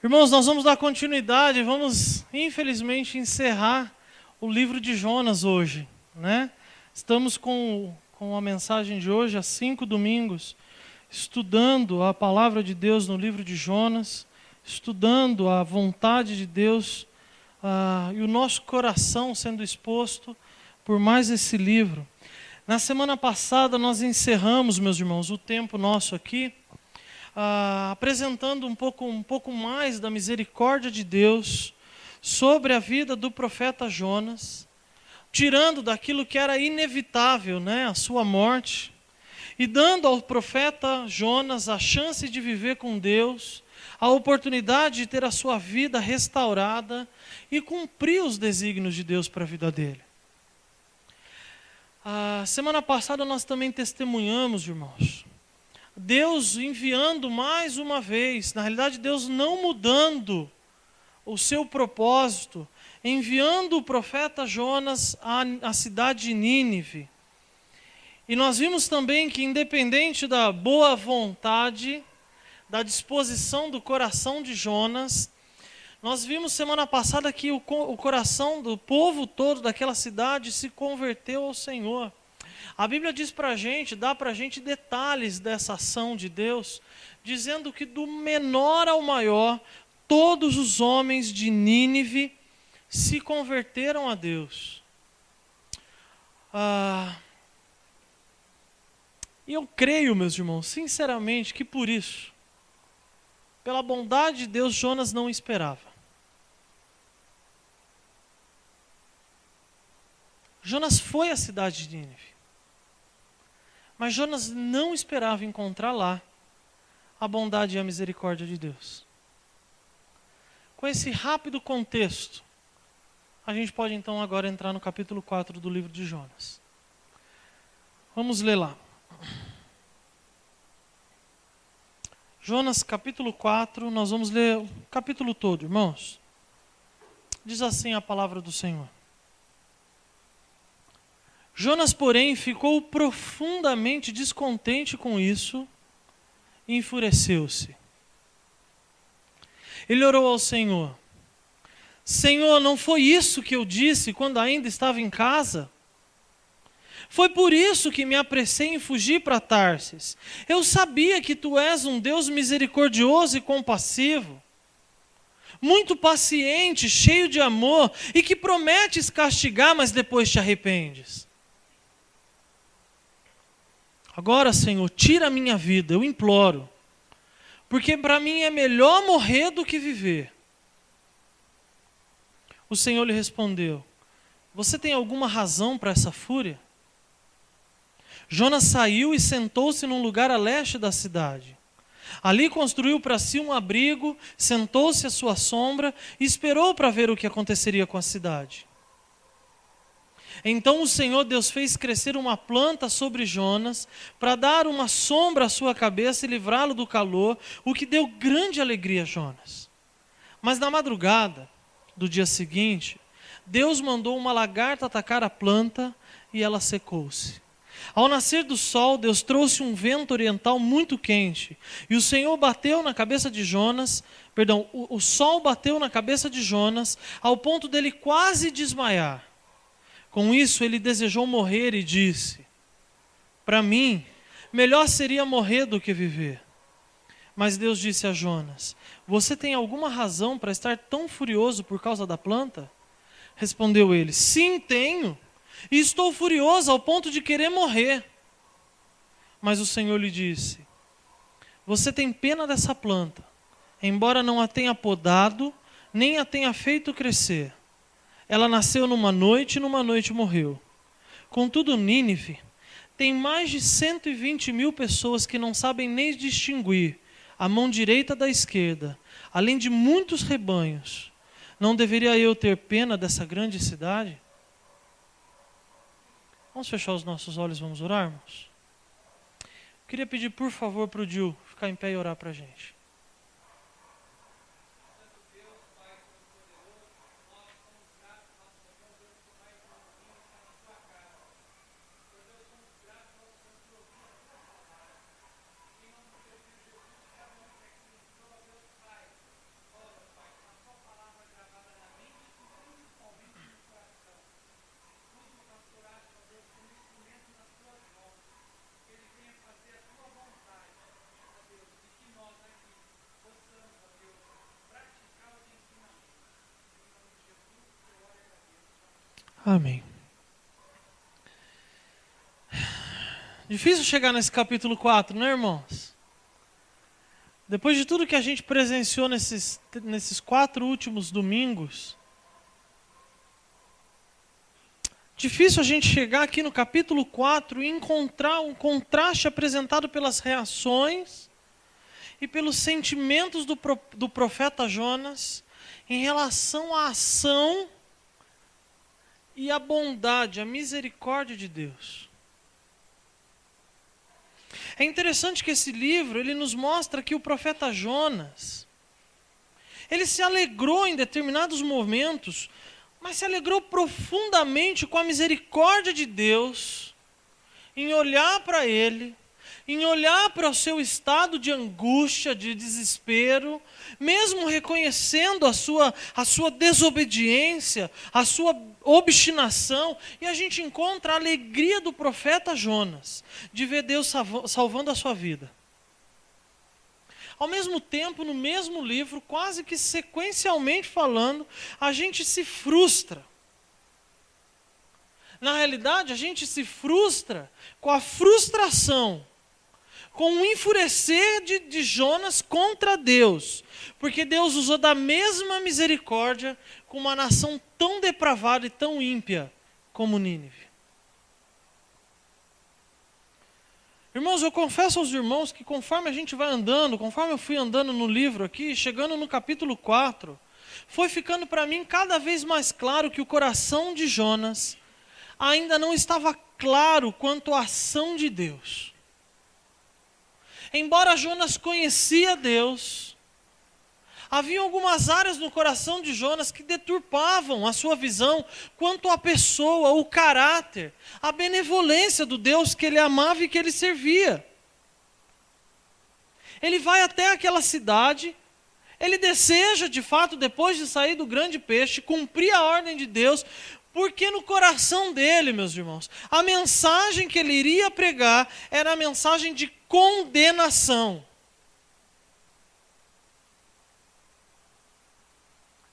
Irmãos, nós vamos dar continuidade, vamos infelizmente encerrar o livro de Jonas hoje, né? Estamos com a mensagem de hoje, há 5 domingos, estudando a palavra de Deus no livro de Jonas, estudando a vontade de Deus e o nosso coração sendo exposto por mais esse livro. Na semana passada nós encerramos, meus irmãos, o tempo nosso aqui, apresentando um pouco mais da misericórdia de Deus sobre a vida do profeta Jonas, tirando daquilo que era inevitável, né, a sua morte, e dando ao profeta Jonas a chance de viver com Deus, a oportunidade de ter a sua vida restaurada e cumprir os desígnios de Deus para a vida dele. Semana passada nós também testemunhamos, irmãos, Deus enviando mais uma vez, na realidade Deus não mudando o seu propósito, enviando o profeta Jonas à cidade de Nínive. E nós vimos também que, independente da boa vontade, da disposição do coração de Jonas, nós vimos semana passada que o coração do povo todo daquela cidade se converteu ao Senhor. A Bíblia diz para a gente, dá para a gente detalhes dessa ação de Deus, dizendo que do menor ao maior, todos os homens de Nínive se converteram a Deus. E eu creio, meus irmãos, sinceramente, que por isso, pela bondade de Deus, Jonas não esperava. Jonas foi à cidade de Nínive. Mas Jonas não esperava encontrar lá a bondade e a misericórdia de Deus. Com esse rápido contexto, a gente pode então agora entrar no capítulo 4 do livro de Jonas. Vamos ler lá. Jonas capítulo 4, nós vamos ler o capítulo todo, irmãos. Diz assim a palavra do Senhor. Jonas, porém, ficou profundamente descontente com isso e enfureceu-se. Ele orou ao Senhor: Senhor, não foi isso que eu disse quando ainda estava em casa? Foi por isso que me apressei em fugir para Tarsis. Eu sabia que tu és um Deus misericordioso e compassivo, muito paciente, cheio de amor, e que prometes castigar, mas depois te arrependes. Agora, Senhor, tira a minha vida, eu imploro, porque para mim é melhor morrer do que viver. O Senhor lhe respondeu: você tem alguma razão para essa fúria? Jonas saiu e sentou-se num lugar a leste da cidade. Ali construiu para si um abrigo, sentou-se à sua sombra e esperou para ver o que aconteceria com a cidade. Então o Senhor Deus fez crescer uma planta sobre Jonas, para dar uma sombra à sua cabeça e livrá-lo do calor, o que deu grande alegria a Jonas. Mas na madrugada do dia seguinte, Deus mandou uma lagarta atacar a planta e ela secou-se. Ao nascer do sol, Deus trouxe um vento oriental muito quente, e o Senhor bateu na cabeça de Jonas, o sol bateu na cabeça de Jonas, ao ponto dele quase desmaiar. Com isso, ele desejou morrer e disse: para mim, melhor seria morrer do que viver. Mas Deus disse a Jonas: você tem alguma razão para estar tão furioso por causa da planta? Respondeu ele: sim, tenho, e estou furioso ao ponto de querer morrer. Mas o Senhor lhe disse: você tem pena dessa planta, embora não a tenha podado, nem a tenha feito crescer. Ela nasceu numa noite e numa noite morreu. Contudo, Nínive tem mais de 120.000 pessoas que não sabem nem distinguir a mão direita da esquerda, além de muitos rebanhos. Não deveria eu ter pena dessa grande cidade? Vamos fechar os nossos olhos e vamos orar, irmãos? Eu queria pedir, por favor, para o Gil ficar em pé e orar para a gente. Amém. Difícil chegar nesse capítulo 4, né, irmãos? Depois de tudo que a gente presenciou nesses 4 últimos domingos, difícil a gente chegar aqui no capítulo 4 e encontrar um contraste apresentado pelas reações e pelos sentimentos do profeta Jonas em relação à ação e à bondade, à misericórdia de Deus. É interessante que esse livro, ele nos mostra que o profeta Jonas, ele se alegrou em determinados momentos, mas se alegrou profundamente com a misericórdia de Deus, em olhar para ele, em olhar para o seu estado de angústia, de desespero, mesmo reconhecendo a sua desobediência, a sua obstinação, e a gente encontra a alegria do profeta Jonas, de ver Deus salvando a sua vida. Ao mesmo tempo, no mesmo livro, quase que sequencialmente falando, a gente se frustra. Na realidade, a gente se frustra com a frustração, com o enfurecer de Jonas contra Deus, porque Deus usou da mesma misericórdia com uma nação tão depravada e tão ímpia como Nínive. Irmãos, eu confesso aos irmãos que conforme a gente vai andando, conforme eu fui andando no livro aqui, chegando no capítulo 4, foi ficando para mim cada vez mais claro que o coração de Jonas ainda não estava claro quanto à ação de Deus. Embora Jonas conhecia Deus, havia algumas áreas no coração de Jonas que deturpavam a sua visão quanto à pessoa, o caráter, a benevolência do Deus que ele amava e que ele servia. Ele vai até aquela cidade, ele deseja, de fato, depois de sair do grande peixe, cumprir a ordem de Deus, porque no coração dele, meus irmãos, a mensagem que ele iria pregar era a mensagem de condenação.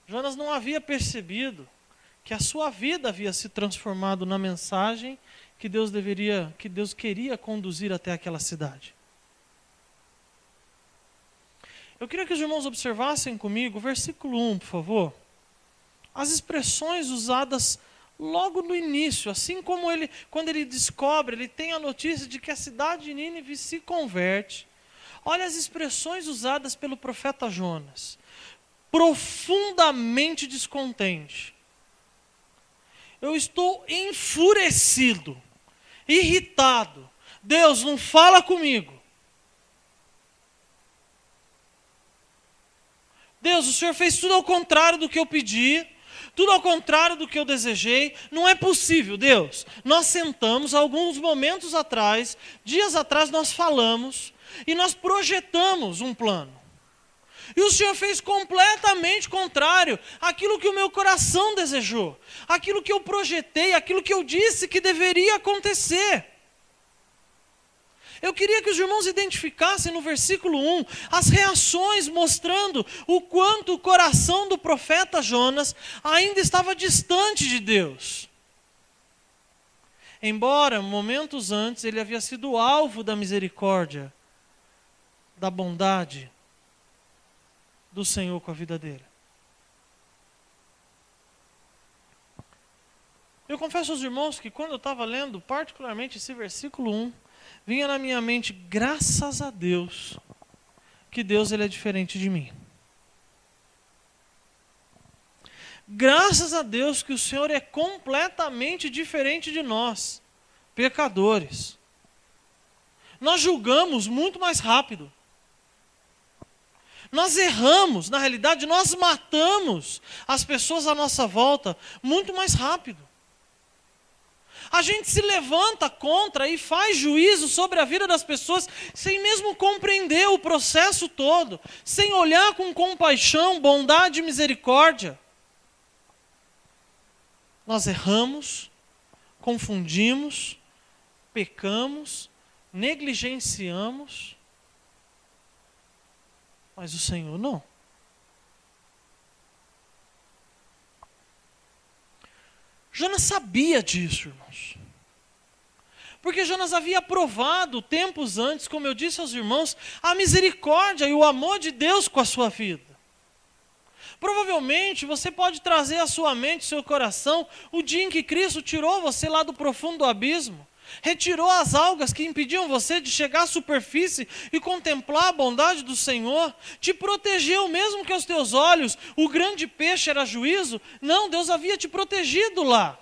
Jonas não havia percebido que a sua vida havia se transformado na mensagem que Deus queria conduzir até aquela cidade. Eu queria que os irmãos observassem comigo o versículo 1, por favor. As expressões usadas logo no início, assim como quando ele descobre, ele tem a notícia de que a cidade de Nínive se converte. Olha as expressões usadas pelo profeta Jonas. Profundamente descontente. Eu estou enfurecido, irritado. Deus, não fala comigo. Deus, o Senhor fez tudo ao contrário do que eu pedi, tudo ao contrário do que eu desejei. Não é possível, Deus. Nós sentamos alguns momentos atrás, dias atrás nós falamos e nós projetamos um plano. E o Senhor fez completamente contrário àquilo que o meu coração desejou, aquilo que eu projetei, aquilo que eu disse que deveria acontecer. Eu queria que os irmãos identificassem no versículo 1 as reações mostrando o quanto o coração do profeta Jonas ainda estava distante de Deus. Embora momentos antes ele havia sido alvo da misericórdia, da bondade do Senhor com a vida dele. Eu confesso aos irmãos que quando eu estava lendo particularmente esse versículo 1, vinha na minha mente, graças a Deus, que Deus ele é diferente de mim. Graças a Deus que o Senhor é completamente diferente de nós, pecadores. Nós julgamos muito mais rápido. Nós erramos, na realidade, nós matamos as pessoas à nossa volta muito mais rápido. A gente se levanta contra e faz juízo sobre a vida das pessoas sem mesmo compreender o processo todo, sem olhar com compaixão, bondade e misericórdia. Nós erramos, confundimos, pecamos, negligenciamos, mas o Senhor não. Jonas sabia disso, irmãos. Porque Jonas havia provado tempos antes, como eu disse aos irmãos, a misericórdia e o amor de Deus com a sua vida. Provavelmente você pode trazer à sua mente, ao seu coração, o dia em que Cristo tirou você lá do profundo do abismo, retirou as algas que impediam você de chegar à superfície e contemplar a bondade do Senhor, te protegeu mesmo que aos teus olhos o grande peixe era juízo. Não, Deus havia te protegido lá,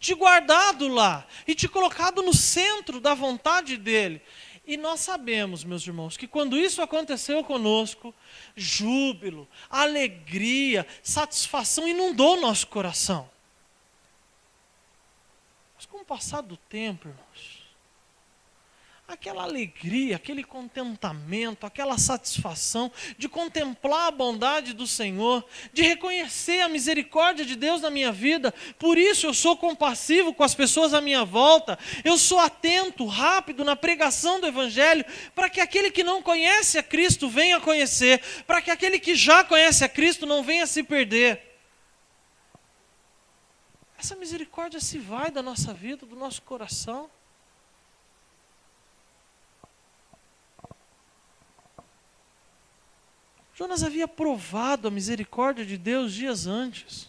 te guardado lá e te colocado no centro da vontade dEle. E nós sabemos, meus irmãos, que quando isso aconteceu conosco, júbilo, alegria, satisfação inundou nosso coração. Mas com o passar do tempo, irmãos, aquela alegria, aquele contentamento, aquela satisfação de contemplar a bondade do Senhor, de reconhecer a misericórdia de Deus na minha vida, por isso eu sou compassivo com as pessoas à minha volta, eu sou atento, rápido na pregação do Evangelho, para que aquele que não conhece a Cristo venha conhecer, para que aquele que já conhece a Cristo não venha se perder. Essa misericórdia se vai da nossa vida, do nosso coração. Jonas havia provado a misericórdia de Deus dias antes.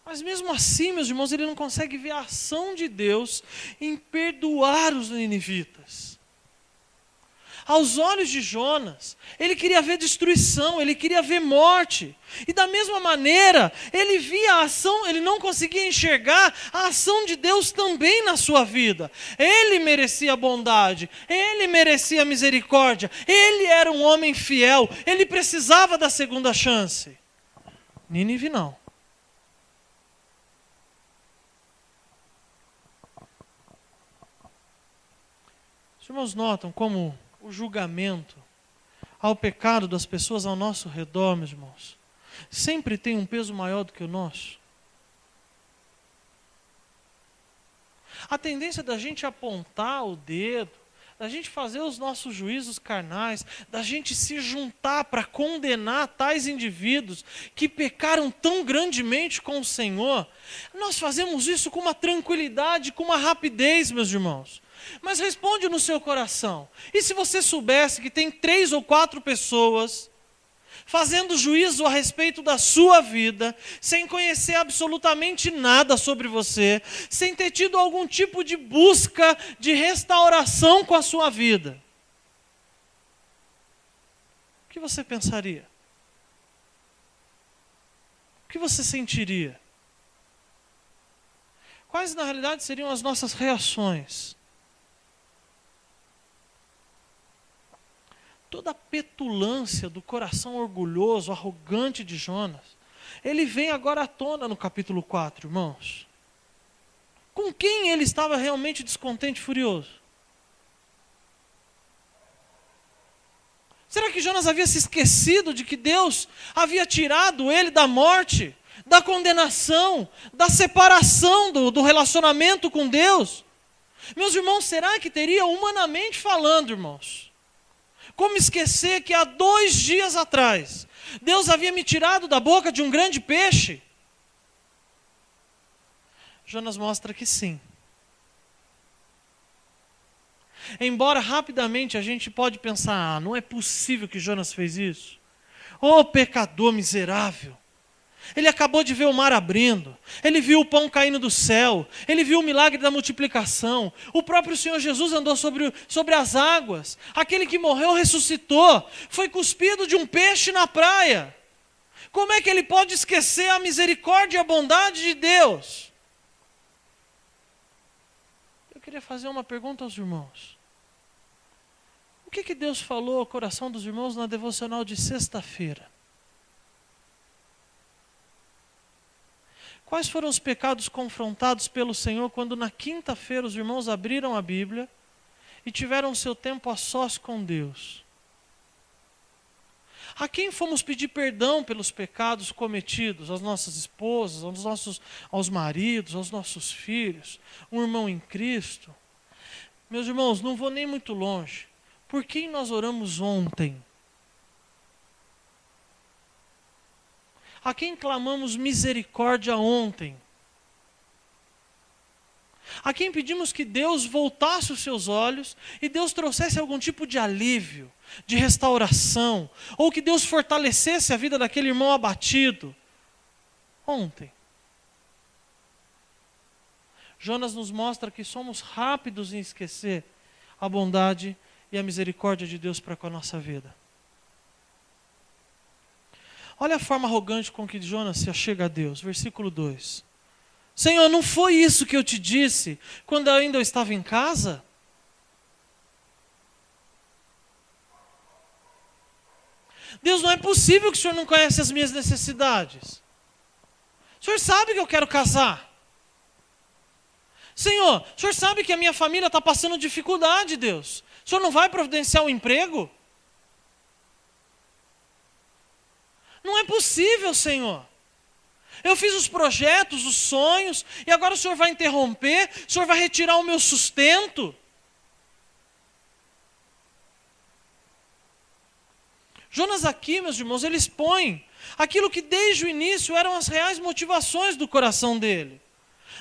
Mas mesmo assim, meus irmãos, ele não consegue ver a ação de Deus em perdoar os ninivitas. Aos olhos de Jonas, ele queria ver destruição, ele queria ver morte. E da mesma maneira, ele via a ação, ele não conseguia enxergar a ação de Deus também na sua vida. Ele merecia bondade, ele merecia misericórdia, ele era um homem fiel, ele precisava da segunda chance. Nínive não. Os irmãos notam como o julgamento ao pecado das pessoas ao nosso redor, meus irmãos, sempre tem um peso maior do que o nosso. A tendência da gente apontar o dedo, da gente fazer os nossos juízos carnais, da gente se juntar para condenar tais indivíduos que pecaram tão grandemente com o Senhor, nós fazemos isso com uma tranquilidade, com uma rapidez, meus irmãos. Mas responde no seu coração. E se você soubesse que tem 3 ou 4 pessoas fazendo juízo a respeito da sua vida, sem conhecer absolutamente nada sobre você, sem ter tido algum tipo de busca de restauração com a sua vida, o que você pensaria? O que você sentiria? Quais na realidade seriam as nossas reações? Toda a petulância do coração orgulhoso, arrogante de Jonas, ele vem agora à tona no capítulo 4, irmãos. Com quem ele estava realmente descontente e furioso? Será que Jonas havia se esquecido de que Deus havia tirado ele da morte, da condenação, da separação do relacionamento com Deus? Meus irmãos, será que teria humanamente falando, irmãos, como esquecer que há 2 dias atrás, Deus havia me tirado da boca de um grande peixe? Jonas mostra que sim. Embora rapidamente a gente pode pensar, não é possível que Jonas fez isso. Ô pecador miserável. Ele acabou de ver o mar abrindo, ele viu o pão caindo do céu, ele viu o milagre da multiplicação, o próprio Senhor Jesus andou sobre as águas, aquele que morreu ressuscitou, foi cuspido de um peixe na praia. Como é que ele pode esquecer a misericórdia e a bondade de Deus? Eu queria fazer uma pergunta aos irmãos. O que Deus falou ao coração dos irmãos na devocional de sexta-feira? Quais foram os pecados confrontados pelo Senhor quando na quinta-feira os irmãos abriram a Bíblia e tiveram seu tempo a sós com Deus? A quem fomos pedir perdão pelos pecados cometidos? Às nossas esposas, aos maridos, aos nossos filhos, um irmão em Cristo? Meus irmãos, não vou nem muito longe. Por quem nós oramos ontem? A quem clamamos misericórdia ontem? a quem pedimos que Deus voltasse os seus olhos e Deus trouxesse algum tipo de alívio, de restauração, ou que Deus fortalecesse a vida daquele irmão abatido. Ontem, Jonas nos mostra que somos rápidos em esquecer a bondade e a misericórdia de Deus para com a nossa vida. Olha a forma arrogante com que Jonas se achega a Deus. Versículo 2. Senhor, não foi isso que eu te disse quando eu ainda estava em casa? Deus, não é possível que o Senhor não conhece as minhas necessidades. O Senhor sabe que eu quero casar. Senhor, o Senhor sabe que a minha família está passando dificuldade, Deus. O Senhor não vai providenciar um emprego? Não é possível, Senhor. Eu fiz os projetos, os sonhos, e agora o Senhor vai interromper? O Senhor vai retirar o meu sustento? Jonas aqui, meus irmãos, ele expõe aquilo que desde o início eram as reais motivações do coração dele.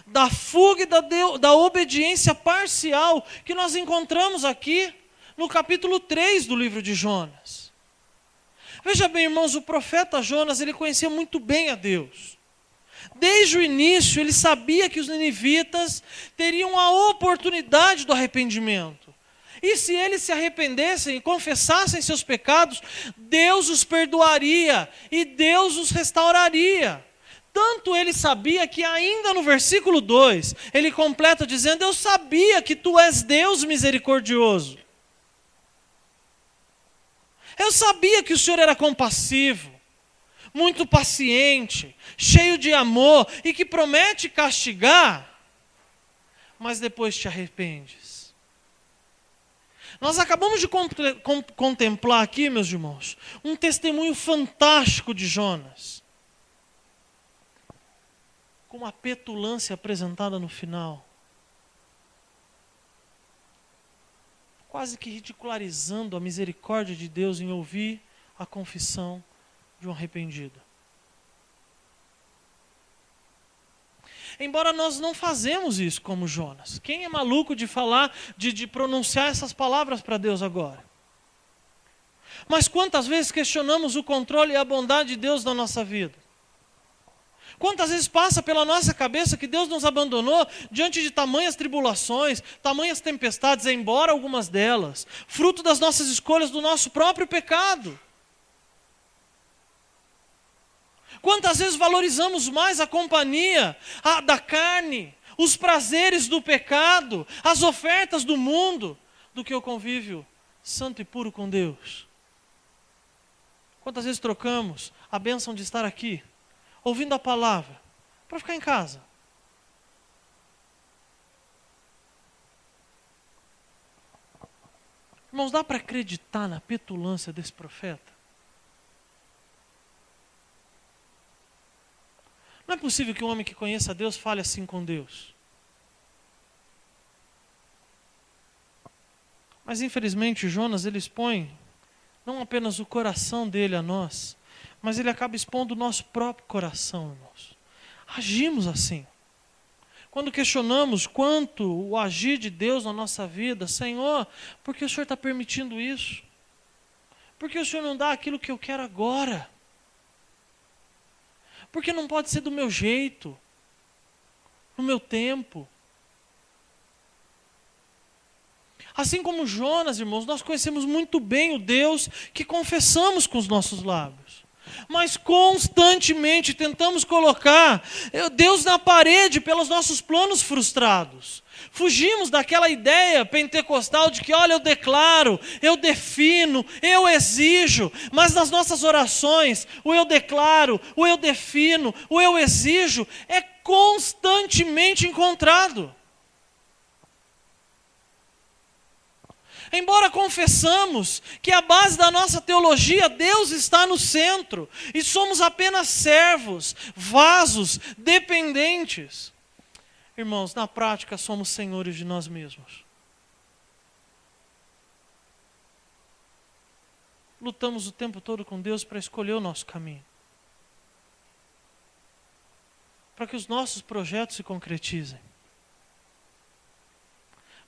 Da fuga e da obediência parcial que nós encontramos aqui no capítulo 3 do livro de Jonas. Veja bem, irmãos, o profeta Jonas, ele conhecia muito bem a Deus. Desde o início, ele sabia que os ninivitas teriam a oportunidade do arrependimento. E se eles se arrependessem e confessassem seus pecados, Deus os perdoaria e Deus os restauraria. Tanto ele sabia que ainda no versículo 2, ele completa dizendo: eu sabia que tu és Deus misericordioso. Eu sabia que o Senhor era compassivo, muito paciente, cheio de amor e que promete castigar, mas depois te arrependes. Nós acabamos de contemplar aqui, meus irmãos, um testemunho fantástico de Jonas, com uma petulância apresentada no final, quase que ridicularizando a misericórdia de Deus em ouvir a confissão de um arrependido. Embora nós não fazemos isso como Jonas. Quem é maluco de falar, de pronunciar essas palavras para Deus agora? Mas quantas vezes questionamos o controle e a bondade de Deus na nossa vida? Quantas vezes passa pela nossa cabeça que Deus nos abandonou diante de tamanhas tribulações, tamanhas tempestades, embora algumas delas, fruto das nossas escolhas, do nosso próprio pecado? Quantas vezes valorizamos mais a companhia da carne, os prazeres do pecado, as ofertas do mundo, do que o convívio santo e puro com Deus? Quantas vezes trocamos a bênção de estar aqui, ouvindo a palavra, para ficar em casa? Irmãos, dá para acreditar na petulância desse profeta? Não é possível que um homem que conheça a Deus fale assim com Deus. Mas infelizmente Jonas, ele expõe não apenas o coração dele a nós, mas ele acaba expondo o nosso próprio coração, irmãos. Agimos assim. Quando questionamos quanto o agir de Deus na nossa vida: Senhor, por que o Senhor está permitindo isso? Por que o Senhor não dá aquilo que eu quero agora? Porque não pode ser do meu jeito, no meu tempo. Assim como Jonas, irmãos, nós conhecemos muito bem o Deus que confessamos com os nossos lábios. Mas constantemente tentamos colocar Deus na parede pelos nossos planos frustrados. Fugimos daquela ideia pentecostal de que, olha, eu declaro, eu defino, eu exijo, mas nas nossas orações, o eu declaro, o eu defino, o eu exijo é constantemente encontrado. Embora confessamos que a base da nossa teologia, Deus está no centro, e somos apenas servos, vasos, dependentes. Irmãos, na prática somos senhores de nós mesmos. Lutamos o tempo todo com Deus para escolher o nosso caminho, para que os nossos projetos se concretizem.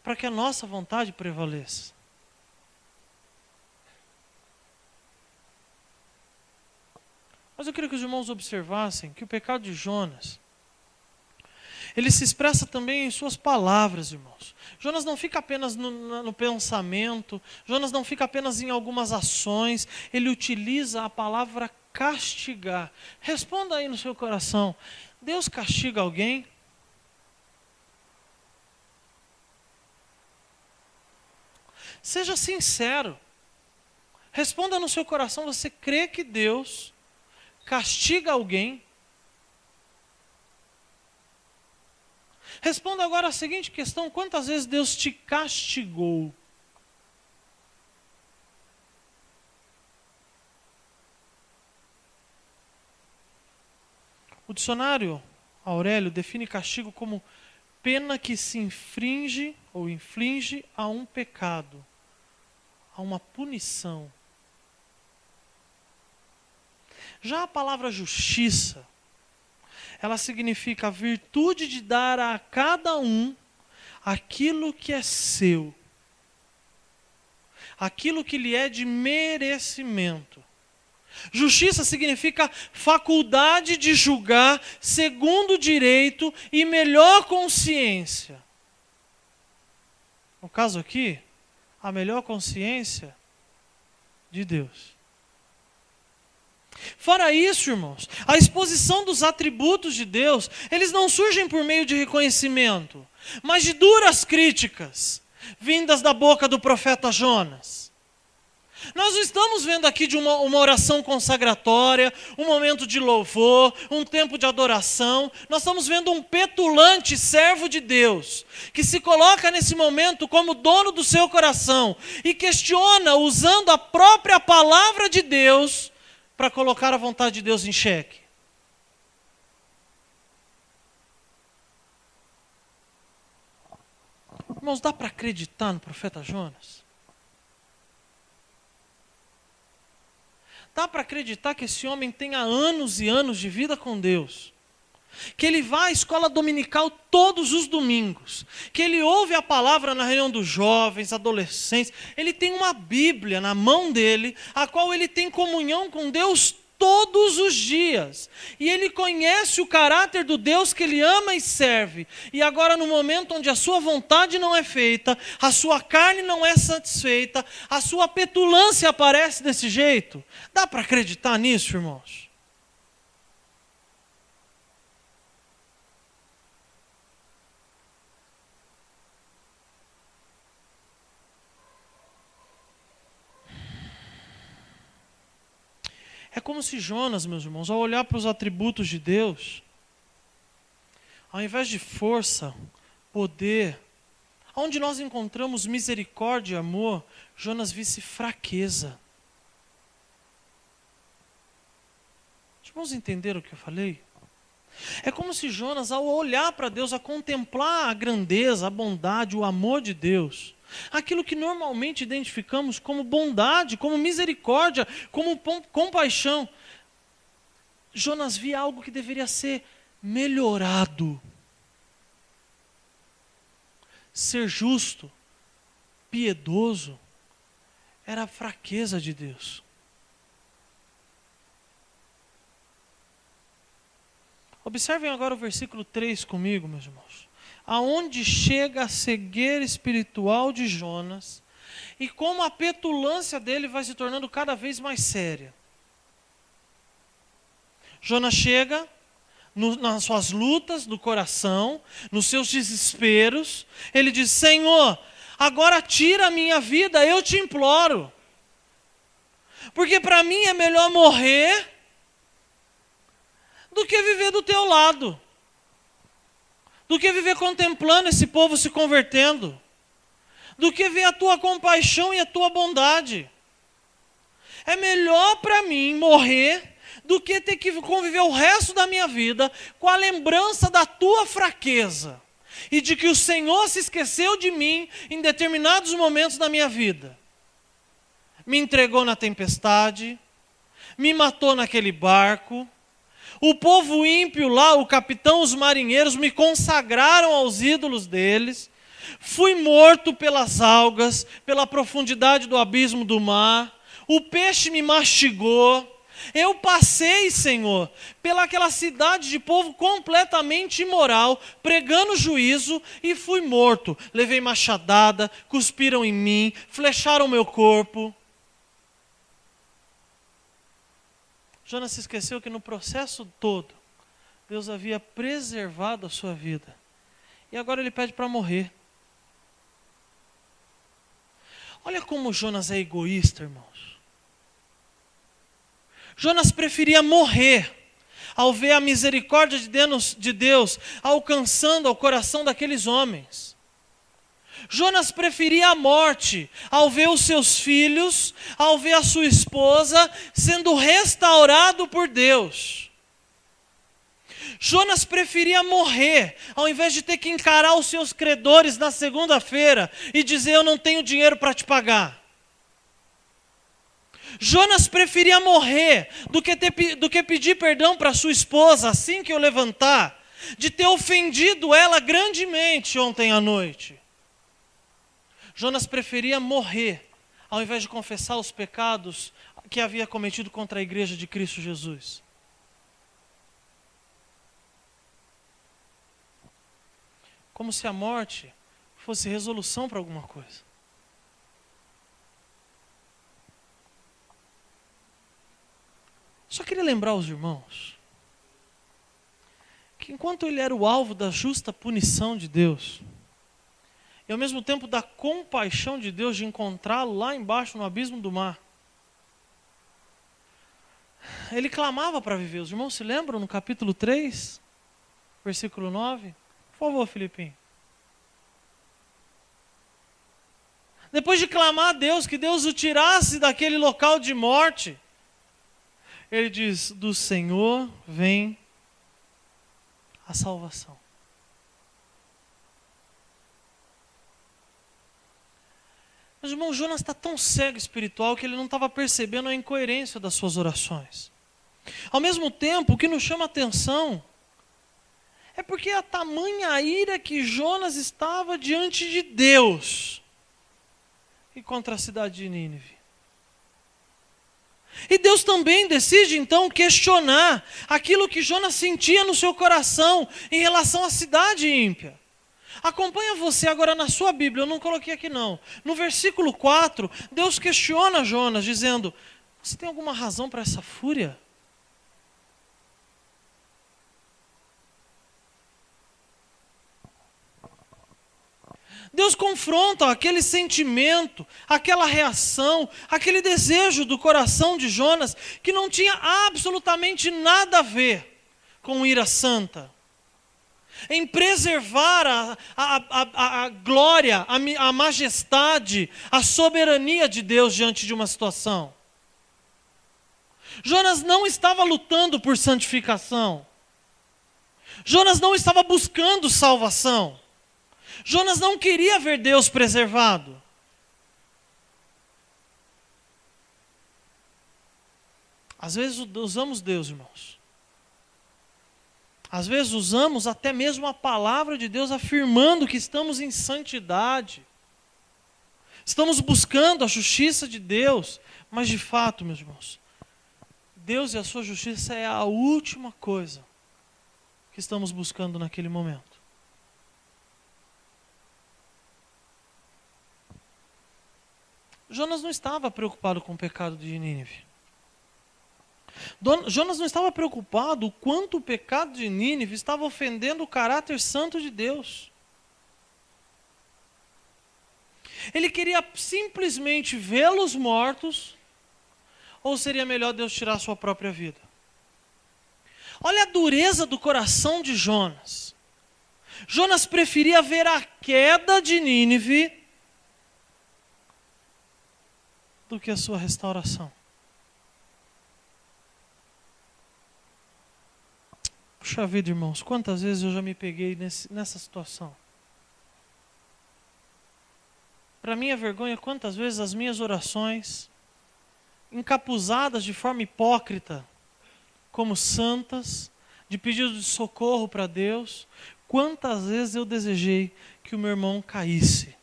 para que a nossa vontade prevaleça. Mas eu queria que os irmãos observassem que o pecado de Jonas, ele se expressa também em suas palavras, irmãos. Jonas não fica apenas no pensamento, Jonas não fica apenas em algumas ações, ele utiliza a palavra castigar. Responda aí no seu coração, Deus castiga alguém? Seja sincero. Responda no seu coração, você crê que Deus castiga alguém? Responda agora a seguinte questão: quantas vezes Deus te castigou? O dicionário Aurélio define castigo como pena que se infringe ou inflige a um pecado, a uma punição. Já a palavra justiça, ela significa a virtude de dar a cada um aquilo que é seu, aquilo que lhe é de merecimento. Justiça significa faculdade de julgar segundo o direito e melhor consciência. No caso aqui, a melhor consciência de Deus. Fora isso, irmãos, a exposição dos atributos de Deus, eles não surgem por meio de reconhecimento, mas de duras críticas, vindas da boca do profeta Jonas. Nós não estamos vendo aqui de uma oração consagratória, um momento de louvor, um tempo de adoração. Nós estamos vendo um petulante servo de Deus, que se coloca nesse momento como dono do seu coração e questiona, usando a própria palavra de Deus, para colocar a vontade de Deus em xeque. Irmãos, dá para acreditar no profeta Jonas? Dá para acreditar que esse homem tenha anos e anos de vida com Deus? Que ele vai à escola dominical todos os domingos, que ele ouve a palavra na reunião dos jovens, adolescentes, ele tem uma Bíblia na mão dele, a qual ele tem comunhão com Deus todos os dias, e ele conhece o caráter do Deus que ele ama e serve, e agora no momento onde a sua vontade não é feita, a sua carne não é satisfeita, a sua petulância aparece desse jeito. Dá para acreditar nisso, irmãos? É como se Jonas, meus irmãos, ao olhar para os atributos de Deus, ao invés de força, poder, onde nós encontramos misericórdia e amor, Jonas visse fraqueza. Os irmãos entenderam o que eu falei? É como se Jonas, ao olhar para Deus, a contemplar a grandeza, a bondade, o amor de Deus, aquilo que normalmente identificamos como bondade, como misericórdia, como compaixão, Jonas via algo que deveria ser melhorado. Ser justo, piedoso, era a fraqueza de Deus. Observem agora o versículo 3 comigo, meus irmãos. Aonde chega a cegueira espiritual de Jonas e como a petulância dele vai se tornando cada vez mais séria. Jonas chega nas suas lutas do coração, nos seus desesperos, ele diz: Senhor, agora tira a minha vida, eu te imploro. Porque para mim é melhor morrer do que viver do teu lado. Do que viver contemplando esse povo se convertendo. Do que ver a tua compaixão e a tua bondade. É melhor para mim morrer do que ter que conviver o resto da minha vida com a lembrança da tua fraqueza. E de que o Senhor se esqueceu de mim em determinados momentos da minha vida. Me entregou na tempestade, me matou naquele barco. O povo ímpio lá, o capitão, os marinheiros, me consagraram aos ídolos deles. Fui morto pelas algas, pela profundidade do abismo do mar. O peixe me mastigou. Eu passei, Senhor, pelaquela cidade de povo completamente imoral, pregando juízo, e fui morto. Levei machadada, cuspiram em mim, flecharam meu corpo. Jonas se esqueceu que no processo todo, Deus havia preservado a sua vida. E agora ele pede para morrer. Olha como Jonas é egoísta, irmãos. Jonas preferia morrer ao ver a misericórdia de Deus alcançando ao coração daqueles homens. Jonas preferia a morte ao ver os seus filhos, ao ver a sua esposa sendo restaurado por Deus. Jonas preferia morrer ao invés de ter que encarar os seus credores na segunda-feira e dizer: eu não tenho dinheiro para te pagar. Jonas preferia morrer do que pedir perdão para sua esposa assim que eu levantar, de ter ofendido ela grandemente ontem à noite. Jonas preferia morrer ao invés de confessar os pecados que havia cometido contra a igreja de Cristo Jesus. Como se a morte fosse resolução para alguma coisa. Só queria lembrar aos irmãos que enquanto ele era o alvo da justa punição de Deus, e ao mesmo tempo da compaixão de Deus de encontrá-lo lá embaixo no abismo do mar, ele clamava para viver. Os irmãos se lembram no capítulo 3, versículo 9? Por favor, Filipinho. Depois de clamar a Deus, que Deus o tirasse daquele local de morte, ele diz: do Senhor vem a salvação. Mas, irmão, Jonas está tão cego espiritual que ele não estava percebendo a incoerência das suas orações. Ao mesmo tempo, o que nos chama a atenção é porque a tamanha ira que Jonas estava diante de Deus e contra a cidade de Nínive. E Deus também decide então questionar aquilo que Jonas sentia no seu coração em relação à cidade ímpia. Acompanha você agora na sua Bíblia, eu não coloquei aqui não. No versículo 4, Deus questiona Jonas dizendo: você tem alguma razão para essa fúria? Deus confronta aquele sentimento, aquela reação, aquele desejo do coração de Jonas, que não tinha absolutamente nada a ver com ira santa. Em preservar a glória, a majestade, a soberania de Deus diante de uma situação. Jonas não estava lutando por santificação. Jonas não estava buscando salvação. Jonas não queria ver Deus preservado. Às vezes usamos Deus, irmãos. Às vezes usamos até mesmo a palavra de Deus afirmando que estamos em santidade. Estamos buscando a justiça de Deus. Mas de fato, meus irmãos, Deus e a sua justiça é a última coisa que estamos buscando naquele momento. Jonas não estava preocupado com o pecado de Nínive. Jonas não estava preocupado o quanto o pecado de Nínive estava ofendendo o caráter santo de Deus. Ele queria simplesmente vê-los mortos, ou seria melhor Deus tirar a sua própria vida? Olha a dureza do coração de Jonas. Jonas preferia ver a queda de Nínive do que a sua restauração. Puxa vida, irmãos, quantas vezes eu já me peguei nessa situação. Para minha vergonha, quantas vezes as minhas orações, encapuzadas de forma hipócrita, como santas, de pedido de socorro para Deus, quantas vezes eu desejei que o meu irmão caísse.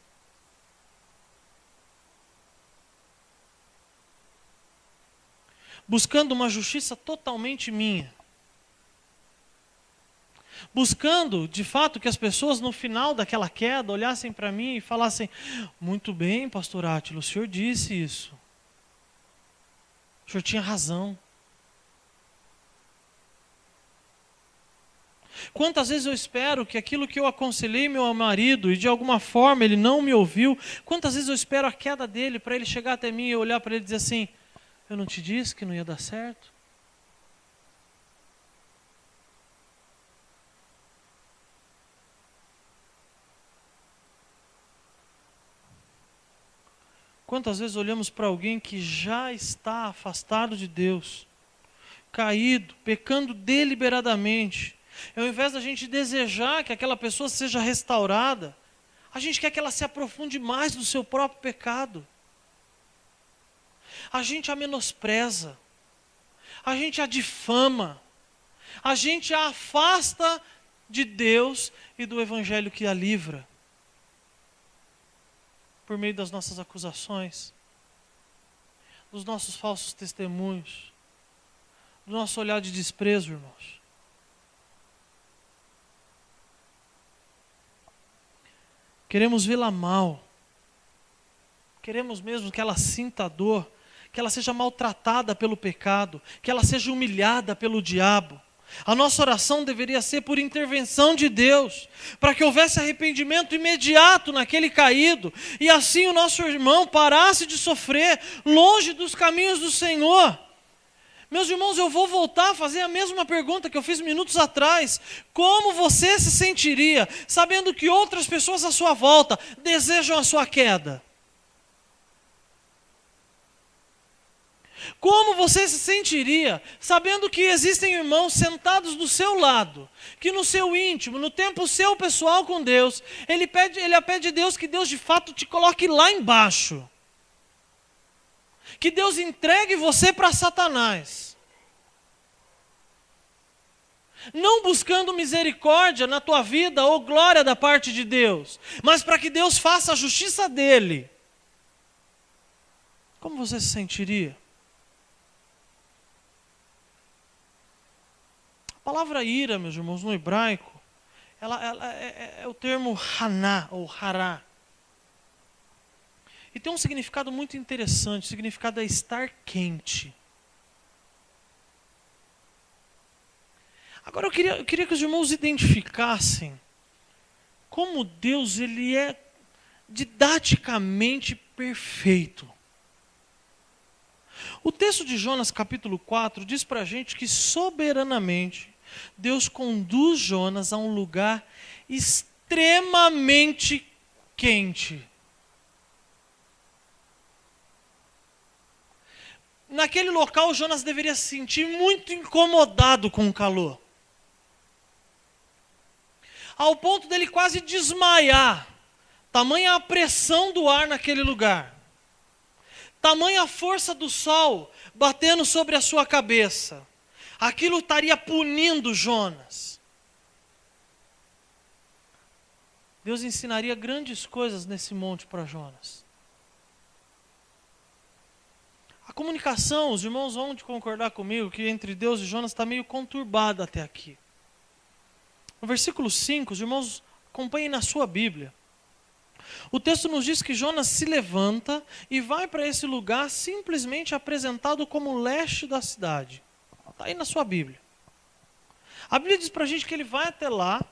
Buscando uma justiça totalmente minha. Buscando, de fato, que as pessoas no final daquela queda olhassem para mim e falassem: muito bem, pastor Átila, o senhor disse isso. O senhor tinha razão. Quantas vezes eu espero que aquilo que eu aconselhei meu marido e de alguma forma ele não me ouviu, quantas vezes eu espero a queda dele para ele chegar até mim e olhar para ele e dizer assim: eu não te disse que não ia dar certo? Quantas vezes olhamos para alguém que já está afastado de Deus, caído, pecando deliberadamente, ao invés da gente desejar que aquela pessoa seja restaurada, a gente quer que ela se aprofunde mais no seu próprio pecado. A gente a menospreza, a gente a difama, a gente a afasta de Deus e do Evangelho que a livra. Por meio das nossas acusações, dos nossos falsos testemunhos, do nosso olhar de desprezo, irmãos. Queremos vê-la mal. Queremos mesmo que ela sinta dor, que ela seja maltratada pelo pecado, que ela seja humilhada pelo diabo. A nossa oração deveria ser por intervenção de Deus, para que houvesse arrependimento imediato naquele caído, e assim o nosso irmão parasse de sofrer longe dos caminhos do Senhor. Meus irmãos, eu vou voltar a fazer a mesma pergunta que eu fiz minutos atrás. Como você se sentiria sabendo que outras pessoas à sua volta desejam a sua queda? Como você se sentiria sabendo que existem irmãos sentados do seu lado, que no seu íntimo, no tempo seu pessoal com Deus, ele pede a Deus que Deus de fato te coloque lá embaixo, que Deus entregue você para Satanás, não buscando misericórdia na tua vida ou glória da parte de Deus, mas para que Deus faça a justiça dele? Como você se sentiria? A palavra ira, meus irmãos, no hebraico, ela é o termo haná ou hará. E tem um significado muito interessante. O significado é estar quente. Agora eu queria que os irmãos identificassem como Deus ele é didaticamente perfeito. O texto de Jonas capítulo 4 diz para a gente que soberanamente Deus conduz Jonas a um lugar extremamente quente. Naquele local Jonas deveria se sentir muito incomodado com o calor, ao ponto dele quase desmaiar, tamanha a pressão do ar naquele lugar. Tamanha a força do sol batendo sobre a sua cabeça. Aquilo estaria punindo Jonas. Deus ensinaria grandes coisas nesse monte para Jonas. A comunicação, os irmãos vão concordar comigo que entre Deus e Jonas está meio conturbada até aqui. No versículo 5, os irmãos acompanhem na sua Bíblia. O texto nos diz que Jonas se levanta e vai para esse lugar simplesmente apresentado como leste da cidade. Está aí na sua Bíblia. A Bíblia diz para a gente que ele vai até lá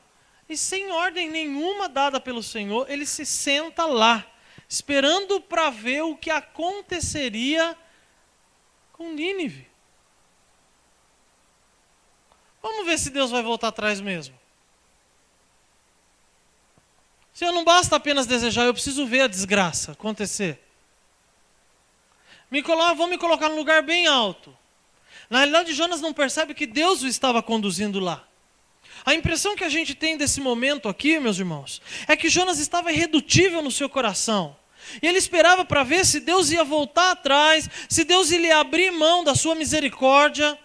e sem ordem nenhuma dada pelo Senhor, ele se senta lá, esperando para ver o que aconteceria com Nínive. Vamos ver se Deus vai voltar atrás mesmo. Senhor, não basta apenas desejar, eu preciso ver a desgraça acontecer. Vou me colocar num lugar bem alto. Na realidade, Jonas não percebe que Deus o estava conduzindo lá. A impressão que a gente tem desse momento aqui, meus irmãos, é que Jonas estava irredutível no seu coração. E ele esperava para ver se Deus ia voltar atrás, se Deus ia abrir mão da sua misericórdia.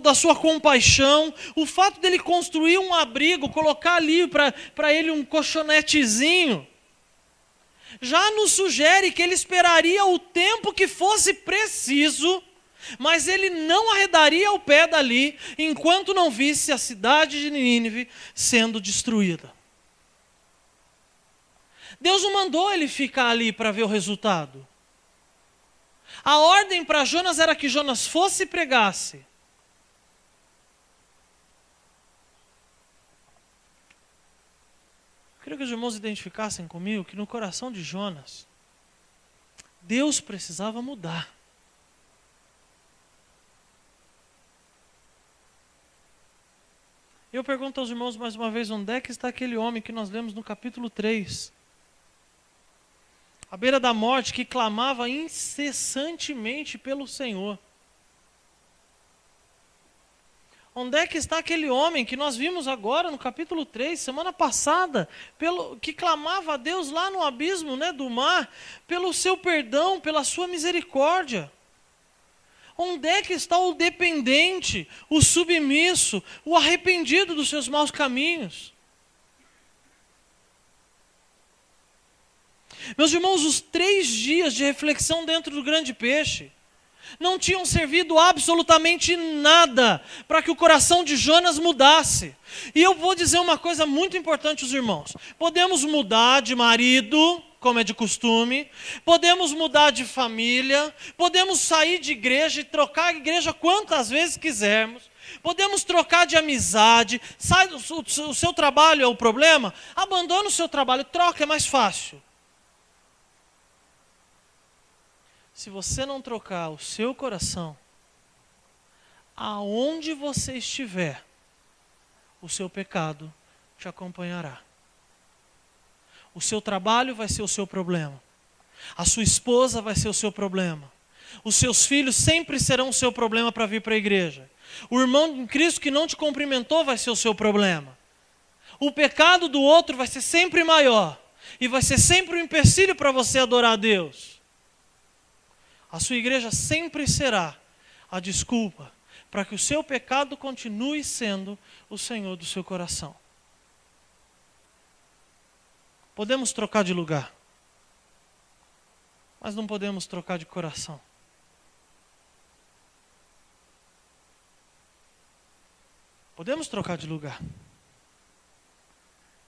da sua compaixão, o fato dele construir um abrigo, colocar ali para ele um colchonetezinho, já nos sugere que ele esperaria o tempo que fosse preciso, mas ele não arredaria o pé dali enquanto não visse a cidade de Nínive sendo destruída. Deus não mandou ele ficar ali para ver o resultado. A ordem para Jonas era que Jonas fosse e pregasse. Eu queria que os irmãos identificassem comigo que no coração de Jonas, Deus precisava mudar. Eu pergunto aos irmãos mais uma vez, onde é que está aquele homem que nós lemos no capítulo 3? À beira da morte, que clamava incessantemente pelo Senhor. Onde é que está aquele homem que nós vimos agora no capítulo 3, semana passada, que clamava a Deus lá no abismo, do mar, pelo seu perdão, pela sua misericórdia? Onde é que está o dependente, o submisso, o arrependido dos seus maus caminhos? Meus irmãos, os 3 dias de reflexão dentro do grande peixe não tinham servido absolutamente nada para que o coração de Jonas mudasse. E eu vou dizer uma coisa muito importante aos irmãos. Podemos mudar de marido, como é de costume, podemos mudar de família, podemos sair de igreja e trocar a igreja quantas vezes quisermos, podemos trocar de amizade, o seu trabalho é o problema, abandona o seu trabalho, troca, é mais fácil. Se você não trocar o seu coração, aonde você estiver, o seu pecado te acompanhará. O seu trabalho vai ser o seu problema. A sua esposa vai ser o seu problema. Os seus filhos sempre serão o seu problema para vir para a igreja. O irmão em Cristo que não te cumprimentou vai ser o seu problema. O pecado do outro vai ser sempre maior. E vai ser sempre um empecilho para você adorar a Deus. A sua igreja sempre será a desculpa para que o seu pecado continue sendo o Senhor do seu coração. Podemos trocar de lugar, mas não podemos trocar de coração. Podemos trocar de lugar.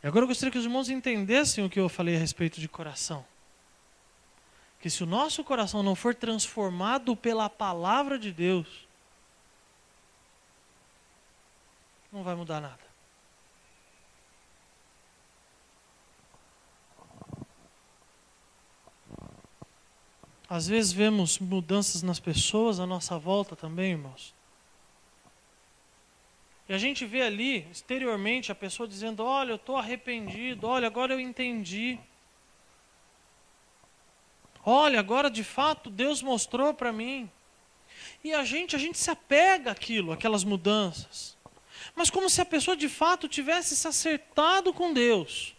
E agora eu gostaria que os irmãos entendessem o que eu falei a respeito de coração. Que se o nosso coração não for transformado pela palavra de Deus, não vai mudar nada. Às vezes vemos mudanças nas pessoas à nossa volta também, irmãos. E a gente vê ali, exteriormente, a pessoa dizendo, olha, eu estou arrependido, olha, agora eu entendi. Olha, agora de fato Deus mostrou para mim. E a gente se apega àquilo, aquelas mudanças. Mas como se a pessoa de fato tivesse se acertado com Deus.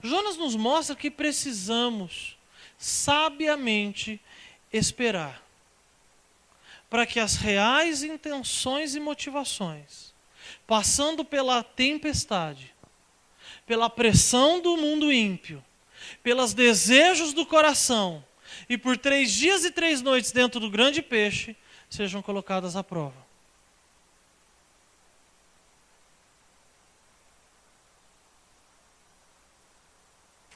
Jonas nos mostra que precisamos sabiamente esperar para que as reais intenções e motivações, passando pela tempestade, pela pressão do mundo ímpio, pelos desejos do coração e por 3 dias e 3 noites dentro do grande peixe, sejam colocadas à prova.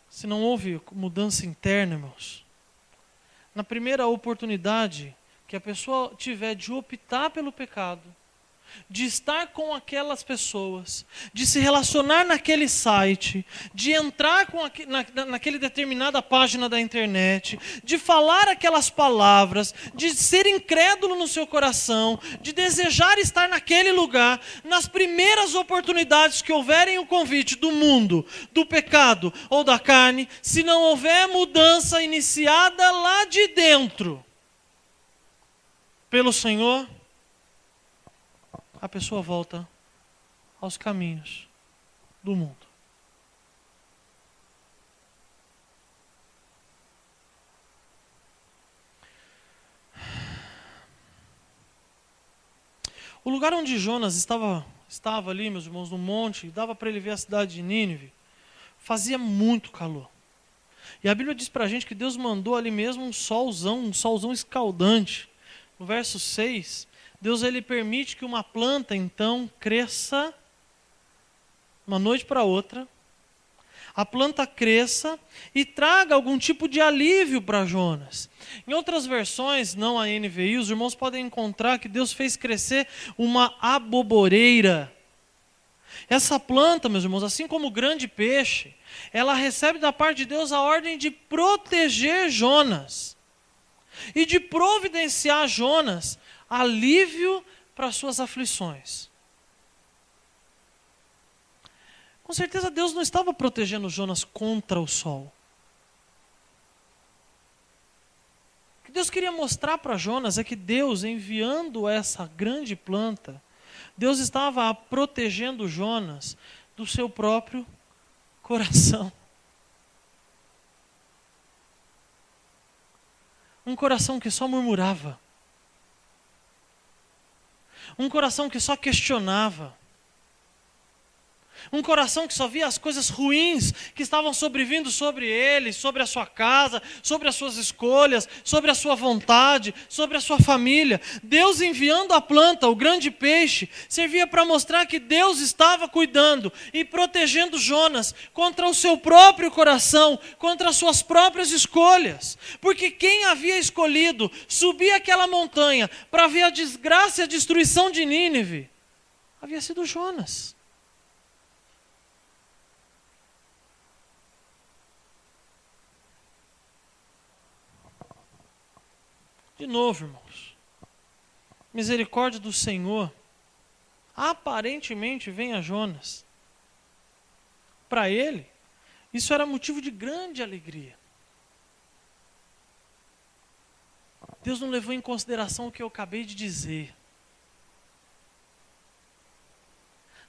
Se não houve mudança interna, irmãos, na primeira oportunidade que a pessoa tiver de optar pelo pecado, de estar com aquelas pessoas, de se relacionar naquele site, de entrar naquele determinada página da internet, de falar aquelas palavras, de ser incrédulo no seu coração, de desejar estar naquele lugar, nas primeiras oportunidades que houverem o convite do mundo, do pecado ou da carne, se não houver mudança iniciada lá de dentro, pelo Senhor, a pessoa volta aos caminhos do mundo. O lugar onde Jonas estava ali, meus irmãos, no monte, dava para ele ver a cidade de Nínive, fazia muito calor. E a Bíblia diz para a gente que Deus mandou ali mesmo um solzão escaldante. No verso 6, Deus ele permite que uma planta então cresça uma noite para outra, a planta cresça e traga algum tipo de alívio para Jonas. Em outras versões, não a NVI, os irmãos podem encontrar que Deus fez crescer uma aboboreira. Essa planta, meus irmãos, assim como o grande peixe, ela recebe da parte de Deus a ordem de proteger Jonas e de providenciar a Jonas alívio para suas aflições. Com certeza Deus não estava protegendo Jonas contra o sol. O que Deus queria mostrar para Jonas é que Deus, enviando essa grande planta, Deus estava protegendo Jonas do seu próprio coração. Um coração que só murmurava. Um coração que só questionava. Um coração que só via as coisas ruins que estavam sobrevindo sobre ele, sobre a sua casa, sobre as suas escolhas, sobre a sua vontade, sobre a sua família. Deus enviando a planta, o grande peixe, servia para mostrar que Deus estava cuidando e protegendo Jonas contra o seu próprio coração, contra as suas próprias escolhas. Porque quem havia escolhido subir aquela montanha para ver a desgraça e a destruição de Nínive havia sido Jonas. De novo, irmãos, misericórdia do Senhor aparentemente vem a Jonas. Para ele, isso era motivo de grande alegria. Deus não levou em consideração o que eu acabei de dizer.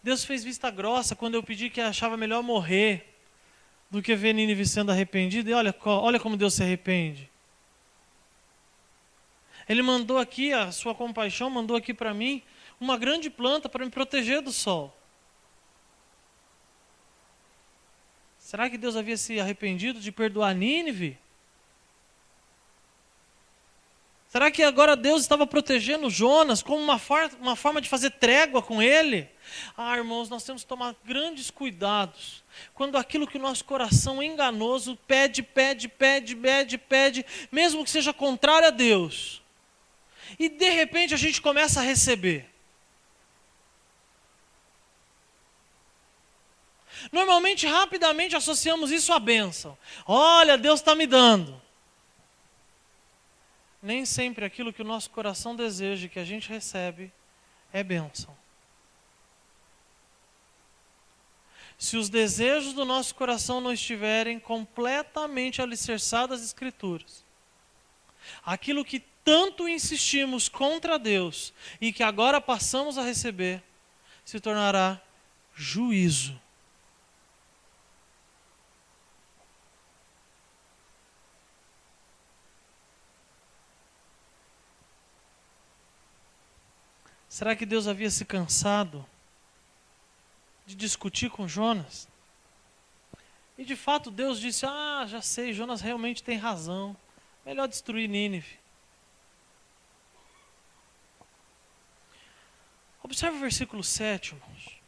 Deus fez vista grossa quando eu pedi que achava melhor morrer do que ver Nínive sendo arrependido. E olha como Deus se arrepende. Ele mandou aqui, a sua compaixão mandou aqui para mim, uma grande planta para me proteger do sol. Será que Deus havia se arrependido de perdoar Nínive? Será que agora Deus estava protegendo Jonas como uma forma de fazer trégua com ele? Ah, irmãos, nós temos que tomar grandes cuidados quando aquilo que o nosso coração enganoso pede, mesmo que seja contrário a Deus. E de repente a gente começa a receber. Normalmente, rapidamente associamos isso à bênção. Olha, Deus está me dando. Nem sempre aquilo que o nosso coração deseja, que a gente recebe, é bênção. Se os desejos do nosso coração não estiverem completamente alicerçados às Escrituras, aquilo que tanto insistimos contra Deus e que agora passamos a receber, se tornará juízo. Será que Deus havia se cansado de discutir com Jonas? E de fato Deus disse, já sei, Jonas realmente tem razão. Melhor destruir Nínive. Observe o versículo 7, irmãos.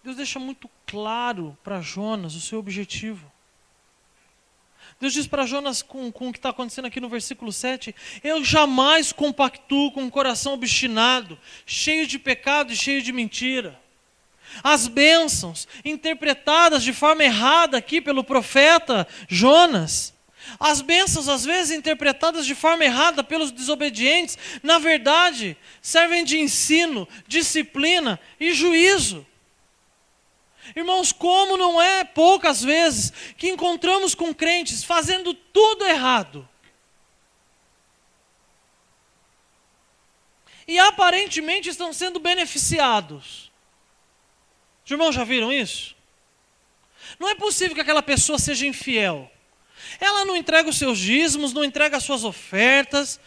Deus deixa muito claro para Jonas o seu objetivo. Deus diz para Jonas com o que está acontecendo aqui no versículo 7, eu jamais compactuo com um coração obstinado, cheio de pecado e cheio de mentira. As bênçãos interpretadas de forma errada aqui pelo profeta Jonas, as bênçãos às vezes interpretadas de forma errada pelos desobedientes, na verdade servem de ensino, disciplina e juízo. Irmãos, como não é poucas vezes que encontramos com crentes fazendo tudo errado. E aparentemente estão sendo beneficiados. Os irmãos já viram isso? Não é possível que aquela pessoa seja infiel. Ela não entrega os seus dízimos, não entrega as suas ofertas.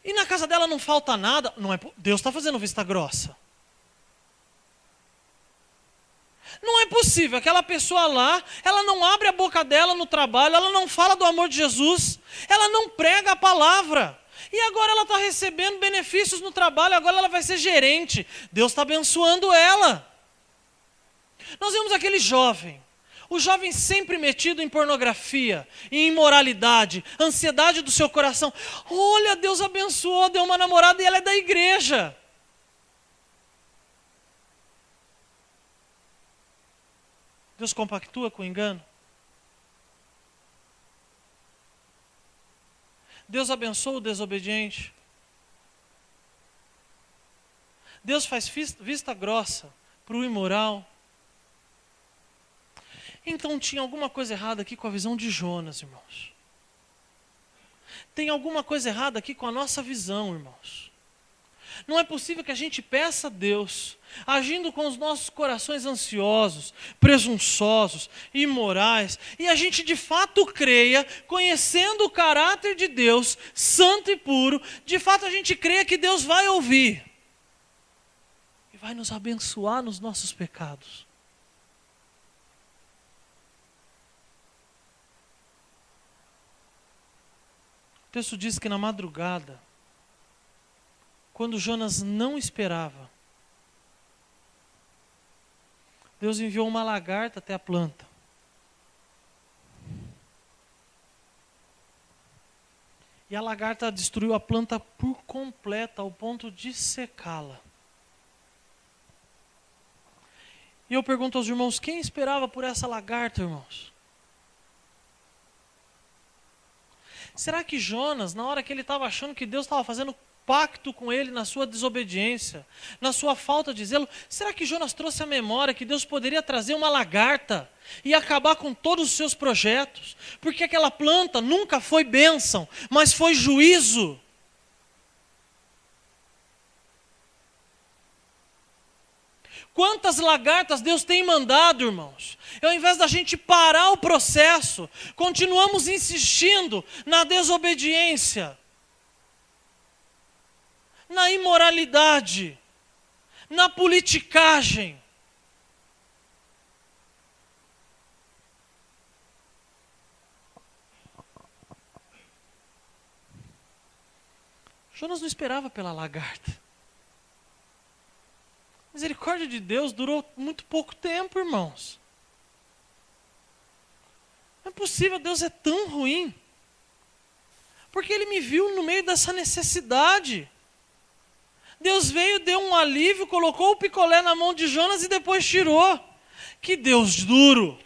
E na casa dela não falta nada. Não é, Deus está fazendo vista grossa. Não é possível, aquela pessoa lá, ela não abre a boca dela no trabalho, ela não fala do amor de Jesus, ela não prega a palavra. E agora ela está recebendo benefícios no trabalho, agora ela vai ser gerente. Deus está abençoando ela. Nós vemos aquele jovem, o jovem sempre metido em pornografia, em imoralidade, ansiedade do seu coração. Olha, Deus abençoou, deu uma namorada e ela é da igreja. Deus compactua com o engano? Deus abençoa o desobediente? Deus faz vista grossa para o imoral? Então tinha alguma coisa errada aqui com a visão de Jonas, irmãos. Tem alguma coisa errada aqui com a nossa visão, irmãos. Não é possível que a gente peça a Deus, agindo com os nossos corações ansiosos, presunçosos, imorais, e a gente de fato creia, conhecendo o caráter de Deus, santo e puro, de fato a gente creia que Deus vai ouvir e vai nos abençoar nos nossos pecados. O texto diz que na madrugada, quando Jonas não esperava, Deus enviou uma lagarta até a planta. E a lagarta destruiu a planta por completo, ao ponto de secá-la. E eu pergunto aos irmãos, quem esperava por essa lagarta, irmãos? Será que Jonas, na hora que ele estava achando que Deus estava fazendo pacto com ele na sua desobediência, na sua falta de zelo, será que Jonas trouxe a memória que Deus poderia trazer uma lagarta e acabar com todos os seus projetos? Porque aquela planta nunca foi bênção, mas foi juízo. Quantas lagartas Deus tem mandado, irmãos? E ao invés da gente parar o processo, continuamos insistindo na desobediência, na imoralidade, na politicagem. Jonas não esperava pela lagarta. A misericórdia de Deus durou muito pouco tempo, irmãos. Não é possível, Deus é tão ruim. Porque Ele me viu no meio dessa necessidade. Deus veio, deu um alívio, colocou o picolé na mão de Jonas e depois tirou. Que Deus duro.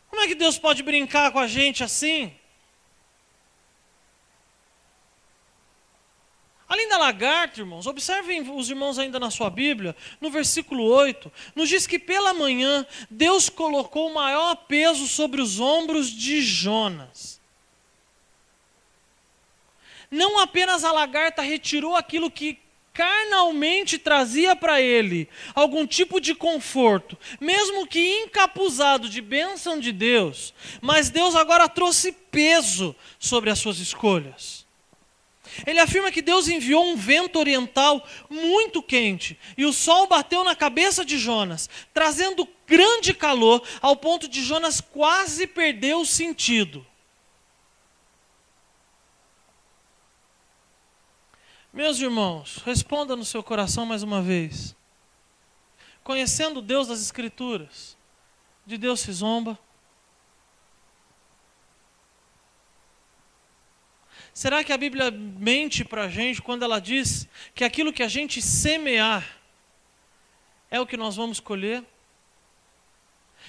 Como é que Deus pode brincar com a gente assim? Além da lagarta, irmãos, observem os irmãos ainda na sua Bíblia, no versículo 8, nos diz que pela manhã Deus colocou o maior peso sobre os ombros de Jonas. Não apenas a lagarta retirou aquilo que carnalmente trazia para ele algum tipo de conforto, mesmo que encapuzado de bênção de Deus, mas Deus agora trouxe peso sobre as suas escolhas. Ele afirma que Deus enviou um vento oriental muito quente e o sol bateu na cabeça de Jonas, trazendo grande calor ao ponto de Jonas quase perder o sentido. Meus irmãos, responda no seu coração mais uma vez. Conhecendo o Deus das Escrituras, de Deus se zomba? Será que a Bíblia mente para a gente quando ela diz que aquilo que a gente semear é o que nós vamos colher?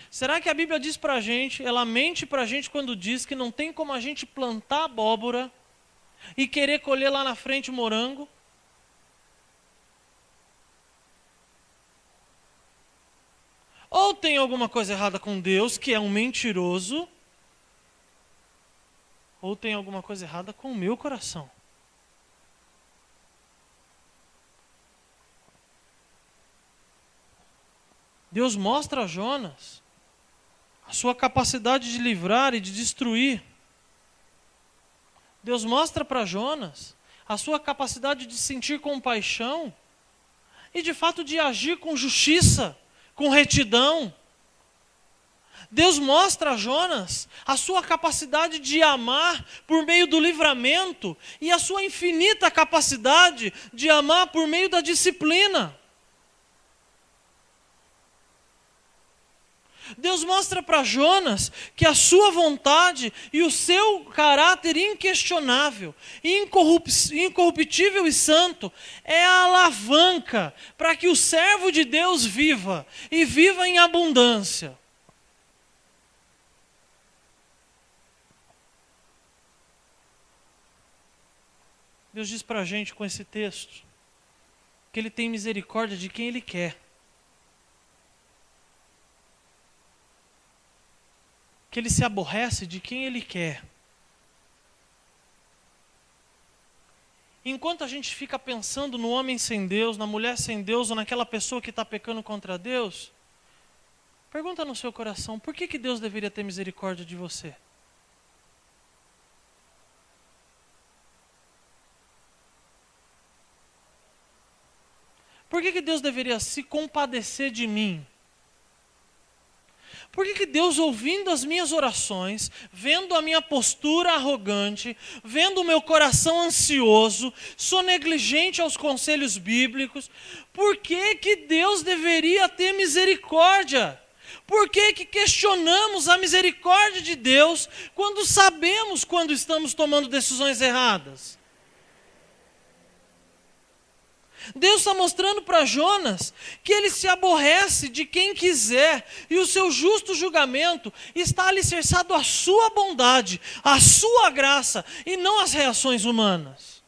Será que a Bíblia diz para a gente, ela mente para a gente quando diz que não tem como a gente plantar abóbora e querer colher lá na frente morango? Ou tem alguma coisa errada com Deus, que é um mentiroso, ou tem alguma coisa errada com o meu coração. Deus mostra a Jonas a sua capacidade de livrar e de destruir. Deus mostra para Jonas a sua capacidade de sentir compaixão e de fato de agir com justiça, com retidão. Deus mostra a Jonas a sua capacidade de amar por meio do livramento e a sua infinita capacidade de amar por meio da disciplina. Deus mostra para Jonas que a sua vontade e o seu caráter inquestionável, incorruptível e santo é a alavanca para que o servo de Deus viva e viva em abundância. Deus diz para a gente com esse texto que Ele tem misericórdia de quem Ele quer. Que Ele se aborrece de quem Ele quer. Enquanto a gente fica pensando no homem sem Deus, na mulher sem Deus, ou naquela pessoa que está pecando contra Deus, pergunta no seu coração, por que Deus deveria ter misericórdia de você? Por que Deus deveria se compadecer de mim? Por que Deus, ouvindo as minhas orações, vendo a minha postura arrogante, vendo o meu coração ansioso, sou negligente aos conselhos bíblicos, por que Deus deveria ter misericórdia? Por que questionamos a misericórdia de Deus quando sabemos quando estamos tomando decisões erradas? Deus está mostrando para Jonas que Ele se aborrece de quem quiser e o seu justo julgamento está alicerçado à sua bondade, à sua graça e não às reações humanas.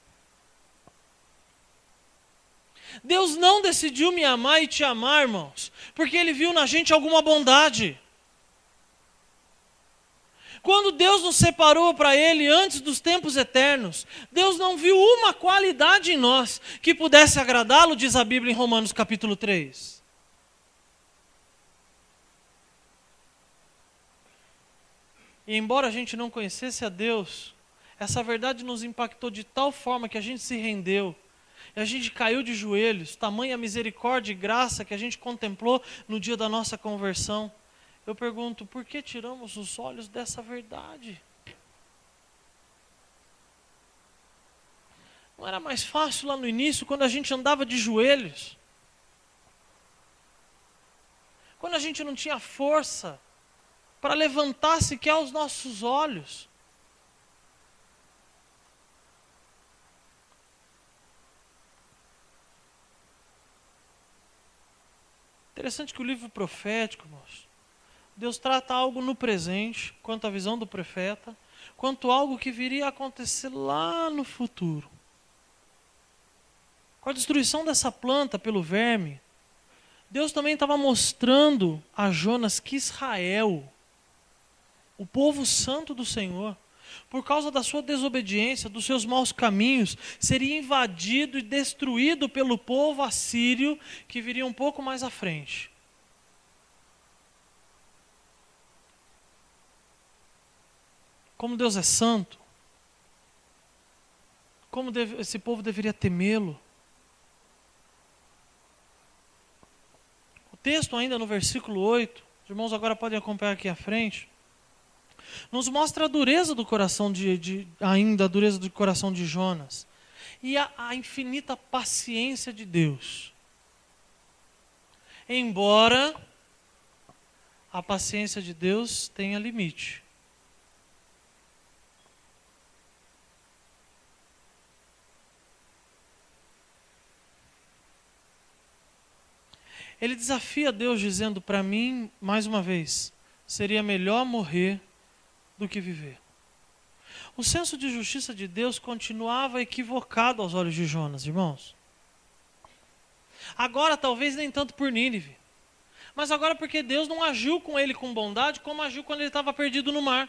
Deus não decidiu me amar e te amar, irmãos, porque Ele viu na gente alguma bondade. Quando Deus nos separou para Ele antes dos tempos eternos, Deus não viu uma qualidade em nós que pudesse agradá-lo, diz a Bíblia em Romanos capítulo 3. E embora a gente não conhecesse a Deus, essa verdade nos impactou de tal forma que a gente se rendeu, e a gente caiu de joelhos, tamanha misericórdia e graça que a gente contemplou no dia da nossa conversão. Eu pergunto, por que tiramos os olhos dessa verdade? Não era mais fácil lá no início, quando a gente andava de joelhos? Quando a gente não tinha força para levantar sequer os nossos olhos? Interessante que o livro profético, irmãos, Deus trata algo no presente, quanto à visão do profeta, quanto algo que viria a acontecer lá no futuro. Com a destruição dessa planta pelo verme, Deus também estava mostrando a Jonas que Israel, o povo santo do Senhor, por causa da sua desobediência, dos seus maus caminhos, seria invadido e destruído pelo povo assírio que viria um pouco mais à frente. Como Deus é santo, como esse povo deveria temê-lo. O texto ainda no versículo 8, os irmãos agora podem acompanhar aqui à frente, nos mostra a dureza do coração ainda a dureza do coração de Jonas e a infinita paciência de Deus. Embora a paciência de Deus tenha limite. Ele desafia Deus dizendo para mim, mais uma vez, seria melhor morrer do que viver. O senso de justiça de Deus continuava equivocado aos olhos de Jonas, irmãos. Agora talvez nem tanto por Nínive, mas agora porque Deus não agiu com ele com bondade como agiu quando ele estava perdido no mar.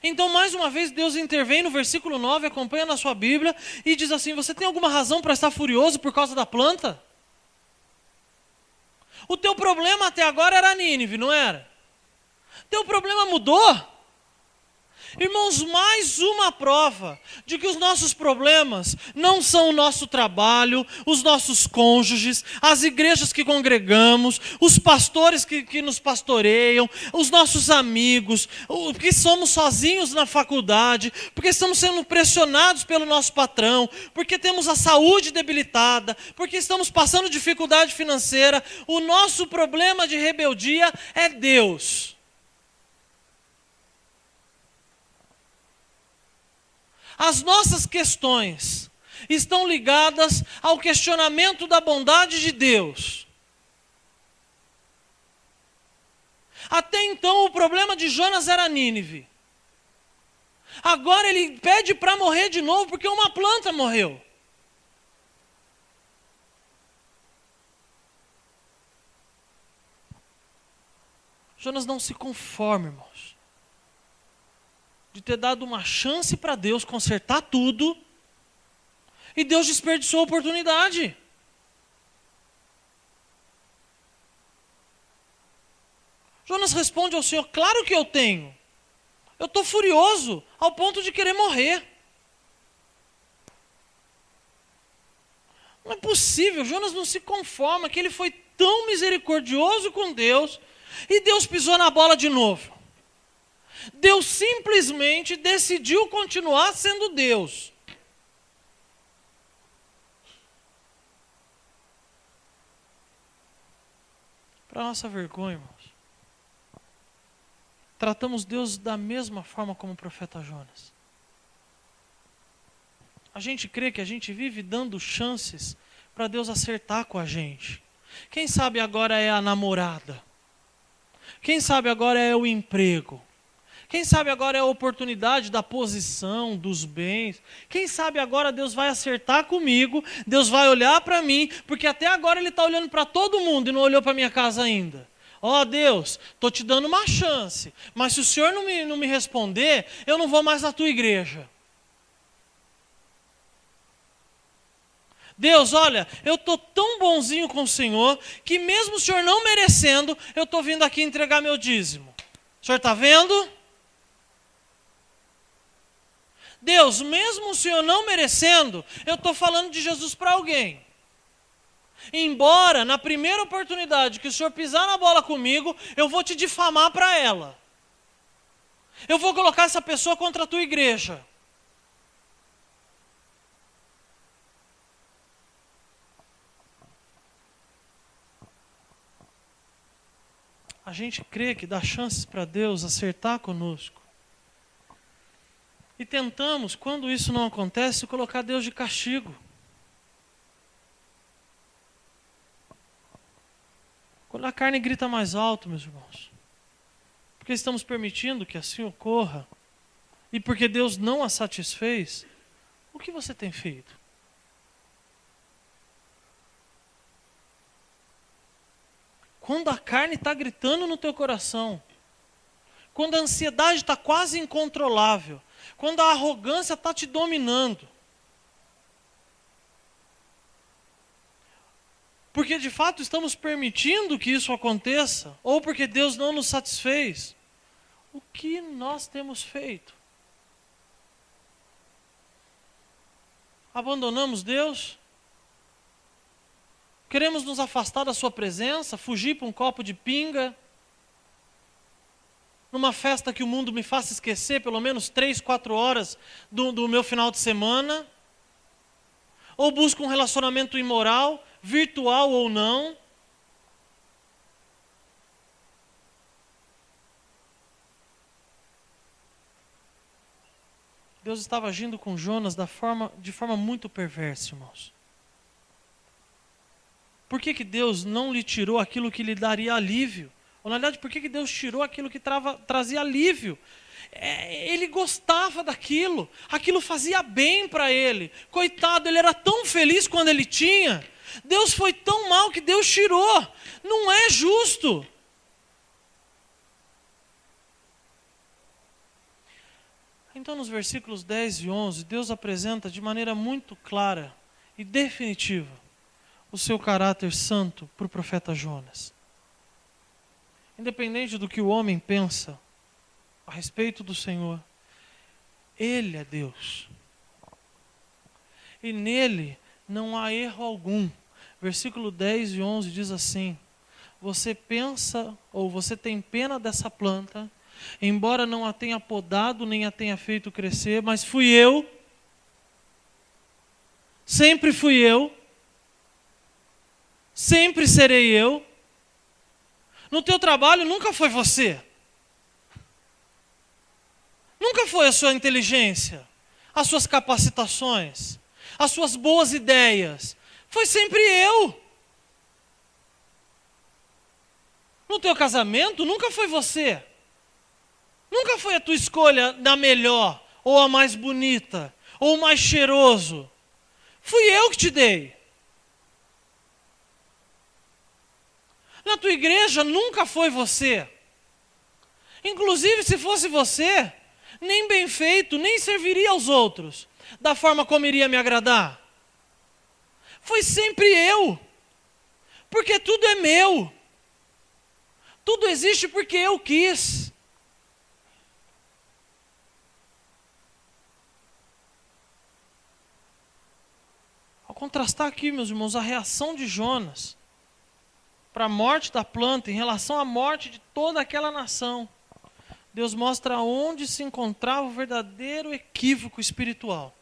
Então, mais uma vez, Deus intervém no versículo 9, acompanha na sua Bíblia, e diz assim, você tem alguma razão para estar furioso por causa da planta? O teu problema até agora era Nínive, não era? Teu problema mudou? Irmãos, mais uma prova de que os nossos problemas não são o nosso trabalho, os nossos cônjuges, as igrejas que congregamos, os pastores que nos pastoreiam, os nossos amigos, porque somos sozinhos na faculdade, porque estamos sendo pressionados pelo nosso patrão, porque temos a saúde debilitada, porque estamos passando dificuldade financeira. O nosso problema de rebeldia é Deus. As nossas questões estão ligadas ao questionamento da bondade de Deus. Até então o problema de Jonas era Nínive. Agora ele pede para morrer de novo porque uma planta morreu. Jonas não se conforma, irmãos, de ter dado uma chance para Deus consertar tudo, e Deus desperdiçou a oportunidade. Jonas responde ao Senhor: claro que eu tenho. Eu estou furioso ao ponto de querer morrer. Não é possível, Jonas não se conforma que ele foi tão misericordioso com Deus, e Deus pisou na bola de novo. Deus simplesmente decidiu continuar sendo Deus. Para nossa vergonha, irmãos, tratamos Deus da mesma forma como o profeta Jonas. A gente crê que a gente vive dando chances para Deus acertar com a gente. Quem sabe agora é a namorada. Quem sabe agora é o emprego. Quem sabe agora é a oportunidade da posição, dos bens. Quem sabe agora Deus vai acertar comigo, Deus vai olhar para mim, porque até agora Ele está olhando para todo mundo e não olhou para minha casa ainda. Ó Deus, estou te dando uma chance, mas se o Senhor não me responder, eu não vou mais na tua igreja. Deus, olha, eu estou tão bonzinho com o Senhor, que mesmo o Senhor não merecendo, eu estou vindo aqui entregar meu dízimo. O Senhor está vendo? Deus, mesmo o Senhor não merecendo, eu estou falando de Jesus para alguém. Embora, na primeira oportunidade que o Senhor pisar na bola comigo, eu vou te difamar para ela. Eu vou colocar essa pessoa contra a tua igreja. A gente crê que dá chances para Deus acertar conosco. E tentamos, quando isso não acontece, colocar Deus de castigo. Quando a carne grita mais alto, meus irmãos, porque estamos permitindo que assim ocorra, e porque Deus não a satisfez, o que você tem feito? Quando a carne está gritando no teu coração, quando a ansiedade está quase incontrolável, quando a arrogância está te dominando, porque de fato estamos permitindo que isso aconteça, ou porque Deus não nos satisfez, o que nós temos feito? Abandonamos Deus? Queremos nos afastar da sua presença, fugir para um copo de pinga, numa festa que o mundo me faça esquecer pelo menos 3, 4 horas do meu final de semana? Ou busco um relacionamento imoral, virtual ou não? Deus estava agindo com Jonas de forma muito perversa, irmãos. Por que Deus não lhe tirou aquilo que lhe daria alívio? Ou, na verdade, por que Deus tirou aquilo que trazia alívio? Ele gostava daquilo, aquilo fazia bem para ele. Coitado, ele era tão feliz quando ele tinha. Deus foi tão mal que Deus tirou. Não é justo. Então, nos versículos 10 e 11, Deus apresenta de maneira muito clara e definitiva o seu caráter santo para o profeta Jonas. Independente do que o homem pensa a respeito do Senhor, Ele é Deus. E nele não há erro algum. Versículo 10 e 11 diz assim: você pensa ou você tem pena dessa planta, embora não a tenha podado nem a tenha feito crescer, mas fui eu, sempre fui eu, sempre serei eu. No teu trabalho nunca foi você. Nunca foi a sua inteligência, as suas capacitações, as suas boas ideias. Foi sempre eu. No teu casamento nunca foi você. Nunca foi a tua escolha da melhor, ou a mais bonita, ou o mais cheiroso. Fui eu que te dei. Na tua igreja nunca foi você. Inclusive, se fosse você, nem bem feito, nem serviria aos outros, da forma como iria me agradar. Foi sempre eu. Porque tudo é meu. Tudo existe porque eu quis. Ao contrastar aqui, meus irmãos, a reação de Jonas para a morte da planta em relação à morte de toda aquela nação, Deus mostra onde se encontrava o verdadeiro equívoco espiritual.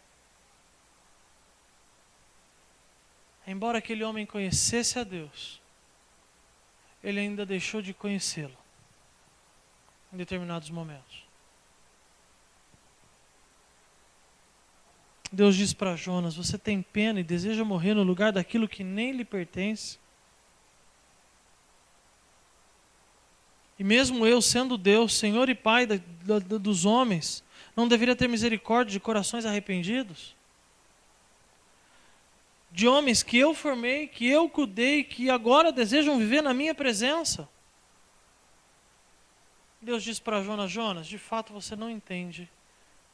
Embora aquele homem conhecesse a Deus, ele ainda deixou de conhecê-lo em determinados momentos. Deus diz para Jonas: você tem pena e deseja morrer no lugar daquilo que nem lhe pertence? E mesmo eu, sendo Deus, Senhor e Pai dos homens, não deveria ter misericórdia de corações arrependidos? De homens que eu formei, que eu cuidei, que agora desejam viver na minha presença? Deus diz para Jonas: Jonas, de fato você não entende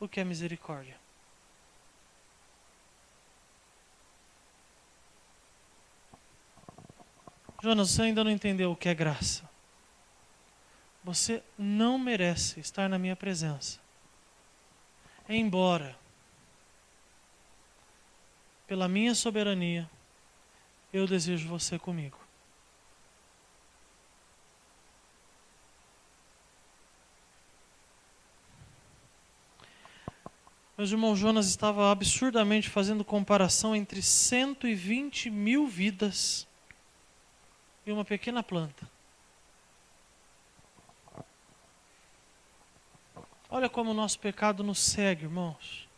o que é misericórdia. Jonas, você ainda não entendeu o que é graça. Você não merece estar na minha presença. Embora, pela minha soberania, eu desejo você comigo. Meus irmãos, Jonas estava absurdamente fazendo comparação entre 120 mil vidas e uma pequena planta. Olha como o nosso pecado nos segue, irmãos.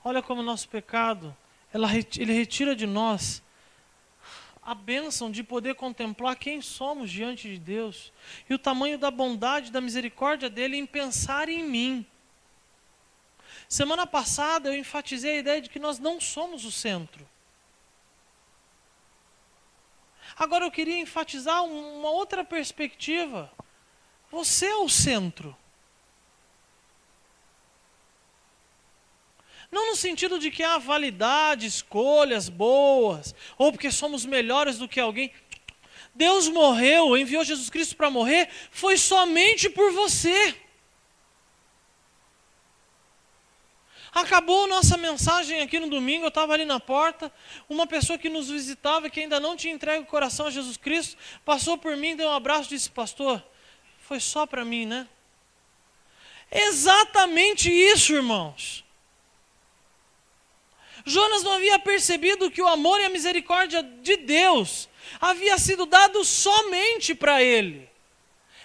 Olha como o nosso pecado, ele retira de nós a bênção de poder contemplar quem somos diante de Deus e o tamanho da bondade, da misericórdia dele em pensar em mim. Semana passada eu enfatizei a ideia de que nós não somos o centro. Agora eu queria enfatizar uma outra perspectiva. Você é o centro. Não no sentido de que há validade, escolhas boas, ou porque somos melhores do que alguém. Deus morreu, enviou Jesus Cristo para morrer, foi somente por você. Acabou nossa mensagem aqui no domingo, eu estava ali na porta, uma pessoa que nos visitava, que ainda não tinha entregue o coração a Jesus Cristo, passou por mim, deu um abraço e disse: pastor, foi só para mim, né? Exatamente isso, irmãos. Jonas não havia percebido que o amor e a misericórdia de Deus havia sido dado somente para ele.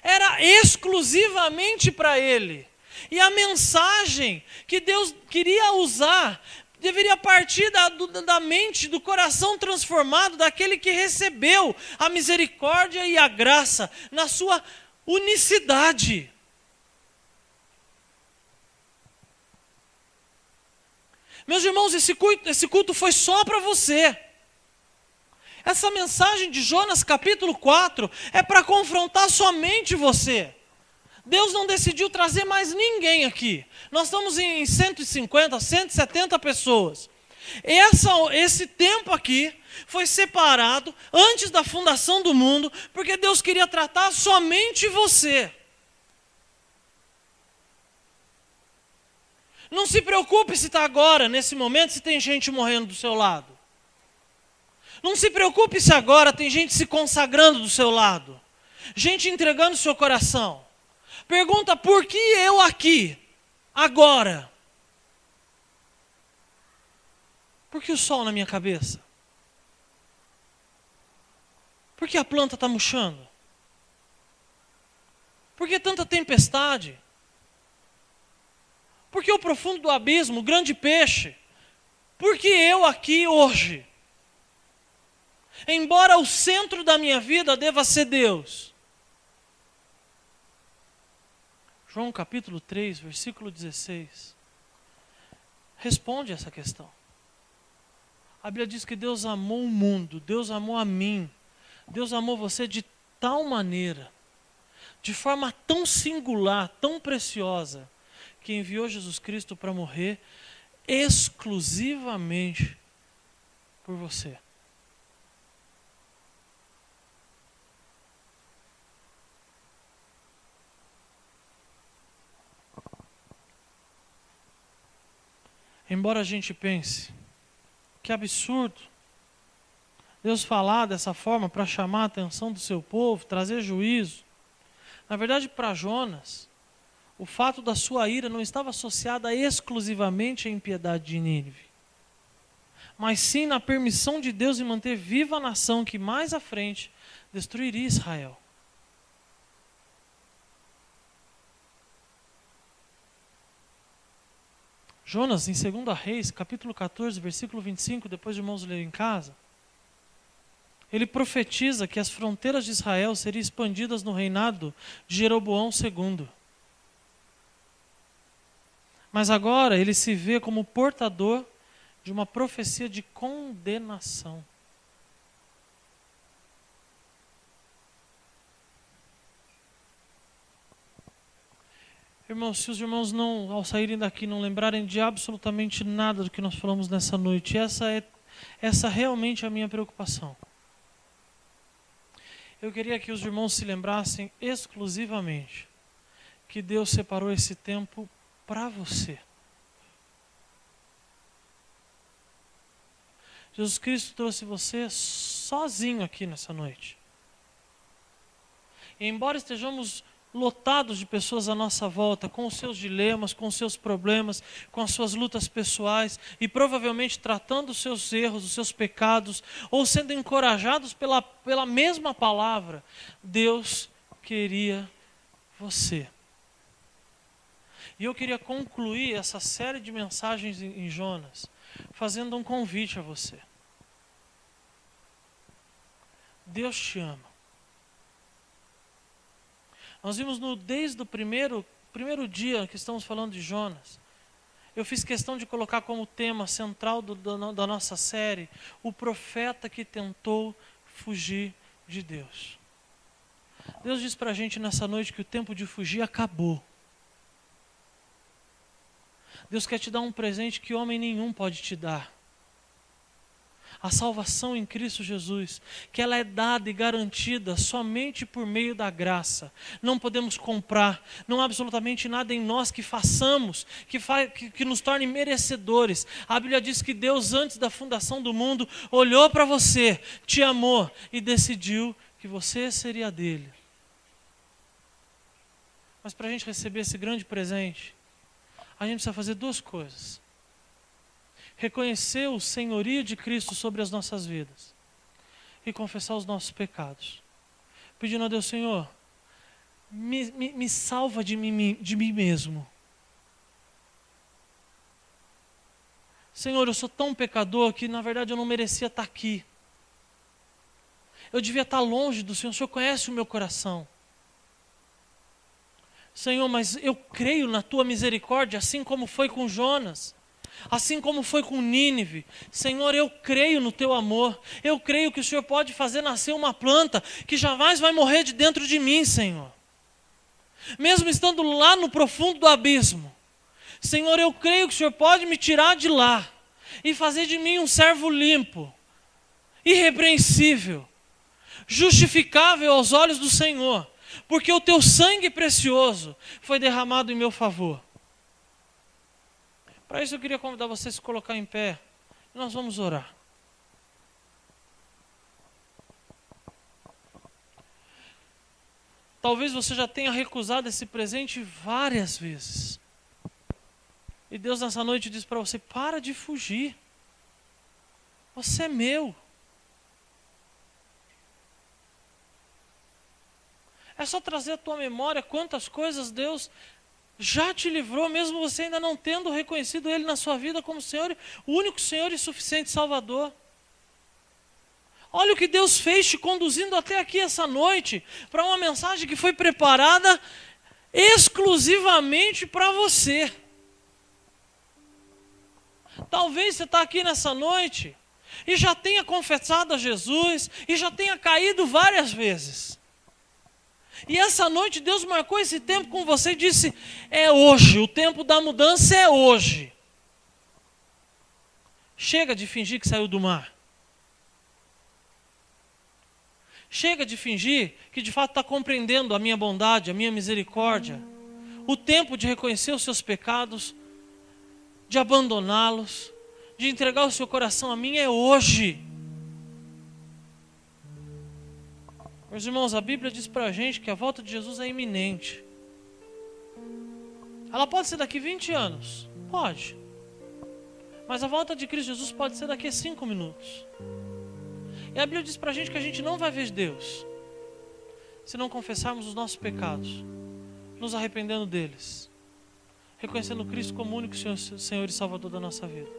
Era exclusivamente para ele. E a mensagem que Deus queria usar deveria partir da mente, do coração transformado daquele que recebeu a misericórdia e a graça na sua unicidade. Meus irmãos, esse culto foi só para você. Essa mensagem de Jonas capítulo 4 é para confrontar somente você. Deus não decidiu trazer mais ninguém aqui. Nós estamos em 150, 170 pessoas. Esse tempo aqui foi separado antes da fundação do mundo, porque Deus queria tratar somente você. Não se preocupe se está agora, nesse momento, se tem gente morrendo do seu lado. Não se preocupe se agora tem gente se consagrando do seu lado. Gente entregando o seu coração. Pergunta, por que eu aqui, agora? Por que o sol na minha cabeça? Por que a planta está murchando? Por que tanta tempestade? Por que o profundo do abismo, o grande peixe? Por que eu aqui hoje? Embora o centro da minha vida deva ser Deus. João capítulo 3, versículo 16. Responde essa questão. A Bíblia diz que Deus amou o mundo, Deus amou a mim, Deus amou você de tal maneira, de forma tão singular, tão preciosa, que enviou Jesus Cristo para morrer exclusivamente por você. Embora a gente pense que absurdo Deus falar dessa forma para chamar a atenção do seu povo, trazer juízo, na verdade, para Jonas, o fato da sua ira não estava associada exclusivamente à impiedade de Nínive, mas sim na permissão de Deus em manter viva a nação que mais à frente destruiria Israel. Jonas, em 2 Reis, capítulo 14, versículo 25, depois de irmãos lerem em casa, ele profetiza que as fronteiras de Israel seriam expandidas no reinado de Jeroboão II. Mas agora ele se vê como portador de uma profecia de condenação. Irmãos, se os irmãos não, ao saírem daqui, não lembrarem de absolutamente nada do que nós falamos nessa noite, essa realmente é a minha preocupação. Eu queria que os irmãos se lembrassem exclusivamente que Deus separou esse tempo para você. Jesus Cristo trouxe você sozinho aqui nessa noite. E embora estejamos lotados de pessoas à nossa volta, com os seus dilemas, com os seus problemas, com as suas lutas pessoais, e provavelmente tratando os seus erros, os seus pecados, ou sendo encorajados pela mesma palavra, Deus queria você. E eu queria concluir essa série de mensagens em Jonas, fazendo um convite a você. Deus te ama. Nós vimos desde o primeiro dia que estamos falando de Jonas, eu fiz questão de colocar como tema central da nossa série, o profeta que tentou fugir de Deus. Deus diz para a gente nessa noite que o tempo de fugir acabou. Deus quer te dar um presente que homem nenhum pode te dar. A salvação em Cristo Jesus, que ela é dada e garantida somente por meio da graça. Não podemos comprar, não há absolutamente nada em nós que façamos, que nos torne merecedores. A Bíblia diz que Deus, antes da fundação do mundo, olhou para você, te amou e decidiu que você seria dele. Mas para a gente receber esse grande presente, a gente precisa fazer duas coisas. Reconhecer o senhorio de Cristo sobre as nossas vidas e confessar os nossos pecados, pedindo a Deus: Senhor, me salva de mim mesmo. Senhor, eu sou tão pecador que na verdade eu não merecia estar aqui. Eu devia estar longe do Senhor. O Senhor conhece o meu coração. Senhor, mas eu creio na tua misericórdia, assim como foi com Jonas. Assim como foi com Nínive. Senhor, eu creio no teu amor. Eu creio que o Senhor pode fazer nascer uma planta que jamais vai morrer de dentro de mim, Senhor. Mesmo estando lá no profundo do abismo. Senhor, eu creio que o Senhor pode me tirar de lá. e fazer de mim um servo limpo, irrepreensível, justificável aos olhos do Senhor, porque o teu sangue precioso foi derramado em meu favor. Para isso eu queria convidar você a se colocar em pé, e nós vamos orar. Talvez você já tenha recusado esse presente várias vezes. E Deus nessa noite diz para você, para de fugir. Você é meu. É só trazer à tua memória quantas coisas Deus já te livrou, mesmo você ainda não tendo reconhecido Ele na sua vida como Senhor, o único Senhor e suficiente Salvador. Olha o que Deus fez te conduzindo até aqui essa noite, para uma mensagem que foi preparada exclusivamente para você. Talvez você está aqui nessa noite e já tenha confessado a Jesus e já tenha caído várias vezes. E essa noite Deus marcou esse tempo com você e disse, é hoje, o tempo da mudança é hoje. Chega de fingir que saiu do mar. Chega de fingir que de fato está compreendendo a minha bondade, a minha misericórdia. O tempo de reconhecer os seus pecados, de abandoná-los, de entregar o seu coração a mim é hoje. Meus irmãos, a Bíblia diz para a gente que a volta de Jesus é iminente. Ela pode ser daqui 20 anos, pode. Mas a volta de Cristo Jesus pode ser daqui a 5 minutos. E a Bíblia diz para a gente que a gente não vai ver Deus se não confessarmos os nossos pecados, nos arrependendo deles, reconhecendo Cristo como o único Senhor e Salvador da nossa vida.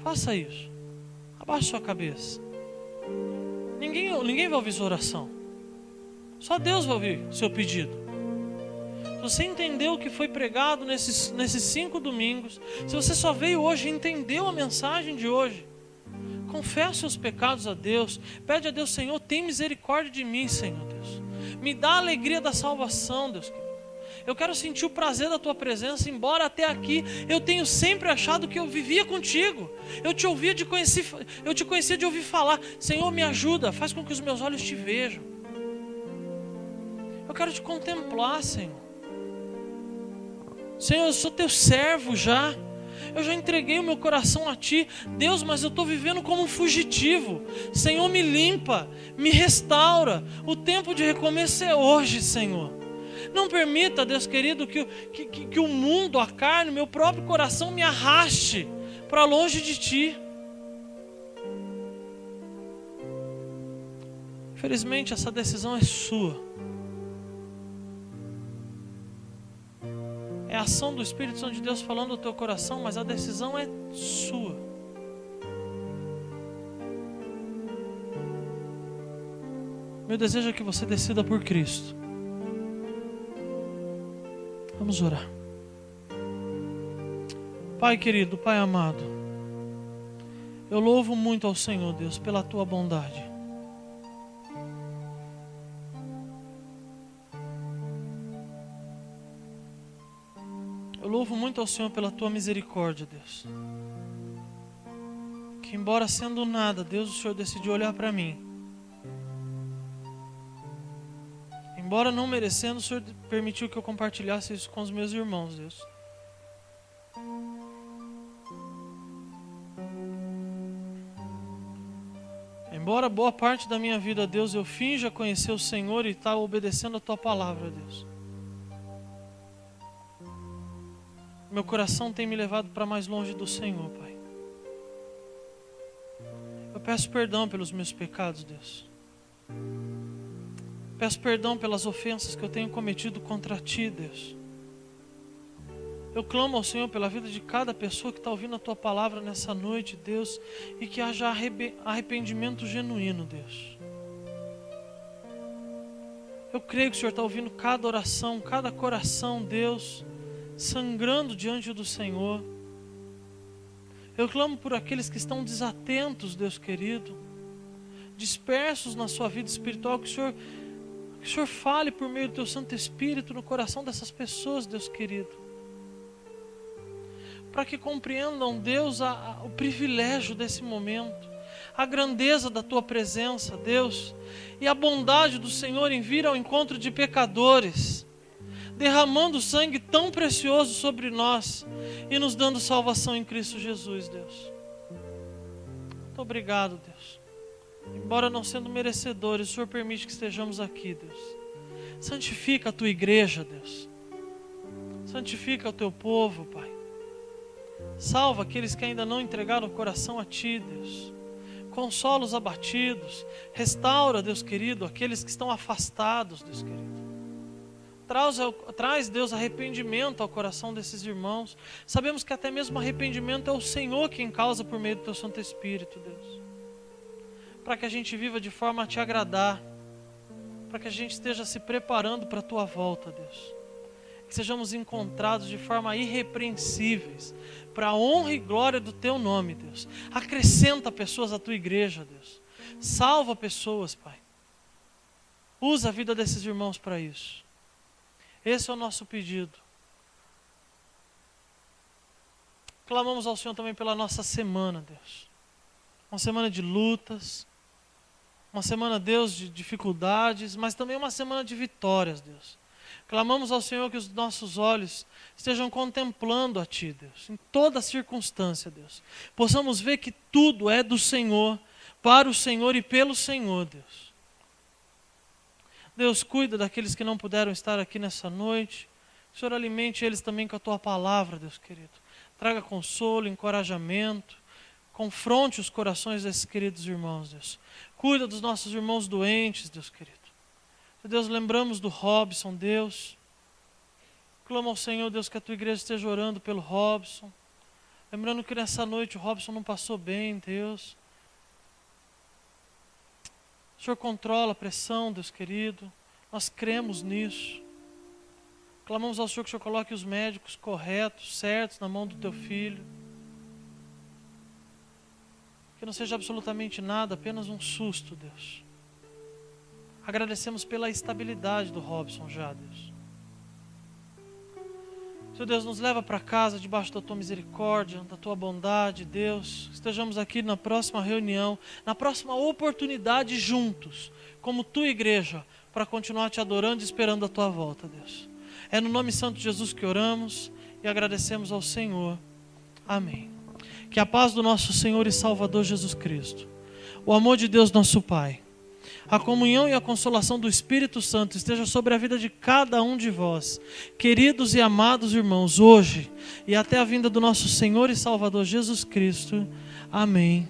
Faça isso. Abaixe sua cabeça. Ninguém vai ouvir sua oração. Só Deus vai ouvir o seu pedido. Se você entendeu o que foi pregado nesses 5 domingos, se você só veio hoje e entendeu a mensagem de hoje, confessa os pecados a Deus, pede a Deus, Senhor, tem misericórdia de mim, Senhor Deus. Me dá a alegria da salvação, Deus querido. Eu quero sentir o prazer da tua presença, embora até aqui eu tenho sempre achado que eu vivia contigo. Eu te conhecia de ouvir falar. Senhor, me ajuda, faz com que os meus olhos te vejam. Eu quero te contemplar, Senhor. Senhor, eu sou teu servo já. Eu já entreguei o meu coração a ti. Deus, mas eu estou vivendo como um fugitivo. Senhor, me limpa, me restaura. O tempo de recomeço é hoje, Senhor. Não permita, Deus querido, que o mundo, a carne, o meu próprio coração me arraste para longe de ti. Infelizmente, essa decisão é sua. É a ação do Espírito Santo de Deus falando no teu coração, mas a decisão é sua. Meu desejo é que você decida por Cristo. Vamos orar. Pai querido, Pai amado, eu louvo muito ao Senhor, Deus, pela tua bondade. Eu louvo muito ao Senhor pela tua misericórdia, Deus. Que embora sendo nada, Deus, o Senhor decidiu olhar para mim. Embora não merecendo, o Senhor permitiu que eu compartilhasse isso com os meus irmãos, Deus. Embora boa parte da minha vida, Deus, eu finja conhecer o Senhor e estar obedecendo a tua palavra, Deus. Meu coração tem me levado para mais longe do Senhor, Pai. Eu peço perdão pelos meus pecados, Deus. Peço perdão pelas ofensas que eu tenho cometido contra Ti, Deus. Eu clamo ao Senhor pela vida de cada pessoa que está ouvindo a Tua palavra nessa noite, Deus, e que haja arrependimento genuíno, Deus. Eu creio que o Senhor está ouvindo cada oração, cada coração, Deus, sangrando diante do Senhor. Eu clamo por aqueles que estão desatentos, Deus querido, dispersos na sua vida espiritual, que o Senhor fale por meio do Teu Santo Espírito no coração dessas pessoas, Deus querido. para que compreendam, Deus, o privilégio desse momento, a grandeza da Tua presença, Deus, e a bondade do Senhor em vir ao encontro de pecadores, derramando sangue tão precioso sobre nós e nos dando salvação em Cristo Jesus, Deus. Muito obrigado, Deus. Embora não sendo merecedores, o Senhor permite que estejamos aqui, Deus. Santifica a Tua igreja, Deus. Santifica o Teu povo, Pai. Salva aqueles que ainda não entregaram o coração a Ti, Deus. Consola os abatidos. Restaura, Deus querido, aqueles que estão afastados, Deus querido. Traz, Deus, arrependimento ao coração desses irmãos. Sabemos que até mesmo arrependimento é o Senhor quem causa por meio do Teu Santo Espírito, Deus. Para que a gente viva de forma a Te agradar. Para que a gente esteja se preparando para a Tua volta, Deus. Que sejamos encontrados de forma irrepreensíveis, para a honra e glória do Teu nome, Deus. Acrescenta pessoas à Tua igreja, Deus. Salva pessoas, Pai. Usa a vida desses irmãos para isso. Esse é o nosso pedido. Clamamos ao Senhor também pela nossa semana, Deus. Uma semana de lutas, uma semana, Deus, de dificuldades, mas também uma semana de vitórias, Deus. Clamamos ao Senhor que os nossos olhos estejam contemplando a Ti, Deus, em toda circunstância, Deus. Possamos ver que tudo é do Senhor, para o Senhor e pelo Senhor, Deus. Deus, cuida daqueles que não puderam estar aqui nessa noite. O Senhor alimente eles também com a Tua palavra, Deus querido. Traga consolo, encorajamento. Confronte os corações desses queridos irmãos, Deus. Cuida dos nossos irmãos doentes, Deus querido. Deus, lembramos do Robson, Deus. Clama ao Senhor, Deus, que a Tua igreja esteja orando pelo Robson. Lembrando que nessa noite o Robson não passou bem, Deus. O Senhor controla a pressão, Deus querido. Nós cremos nisso. Clamamos ao Senhor que o Senhor coloque os médicos corretos, certos, na mão do Teu filho. Que não seja absolutamente nada, apenas um susto, Deus. Agradecemos pela estabilidade do Robson já, Deus. Senhor Deus, nos leva para casa debaixo da Tua misericórdia, da Tua bondade, Deus. Estejamos aqui na próxima reunião, na próxima oportunidade juntos, como Tua igreja, para continuar Te adorando e esperando a Tua volta, Deus. É no nome santo de Jesus que oramos e agradecemos ao Senhor. Amém. Que a paz do nosso Senhor e Salvador Jesus Cristo, o amor de Deus nosso Pai, a comunhão e a consolação do Espírito Santo esteja sobre a vida de cada um de vós, queridos e amados irmãos, hoje e até a vinda do nosso Senhor e Salvador Jesus Cristo. Amém.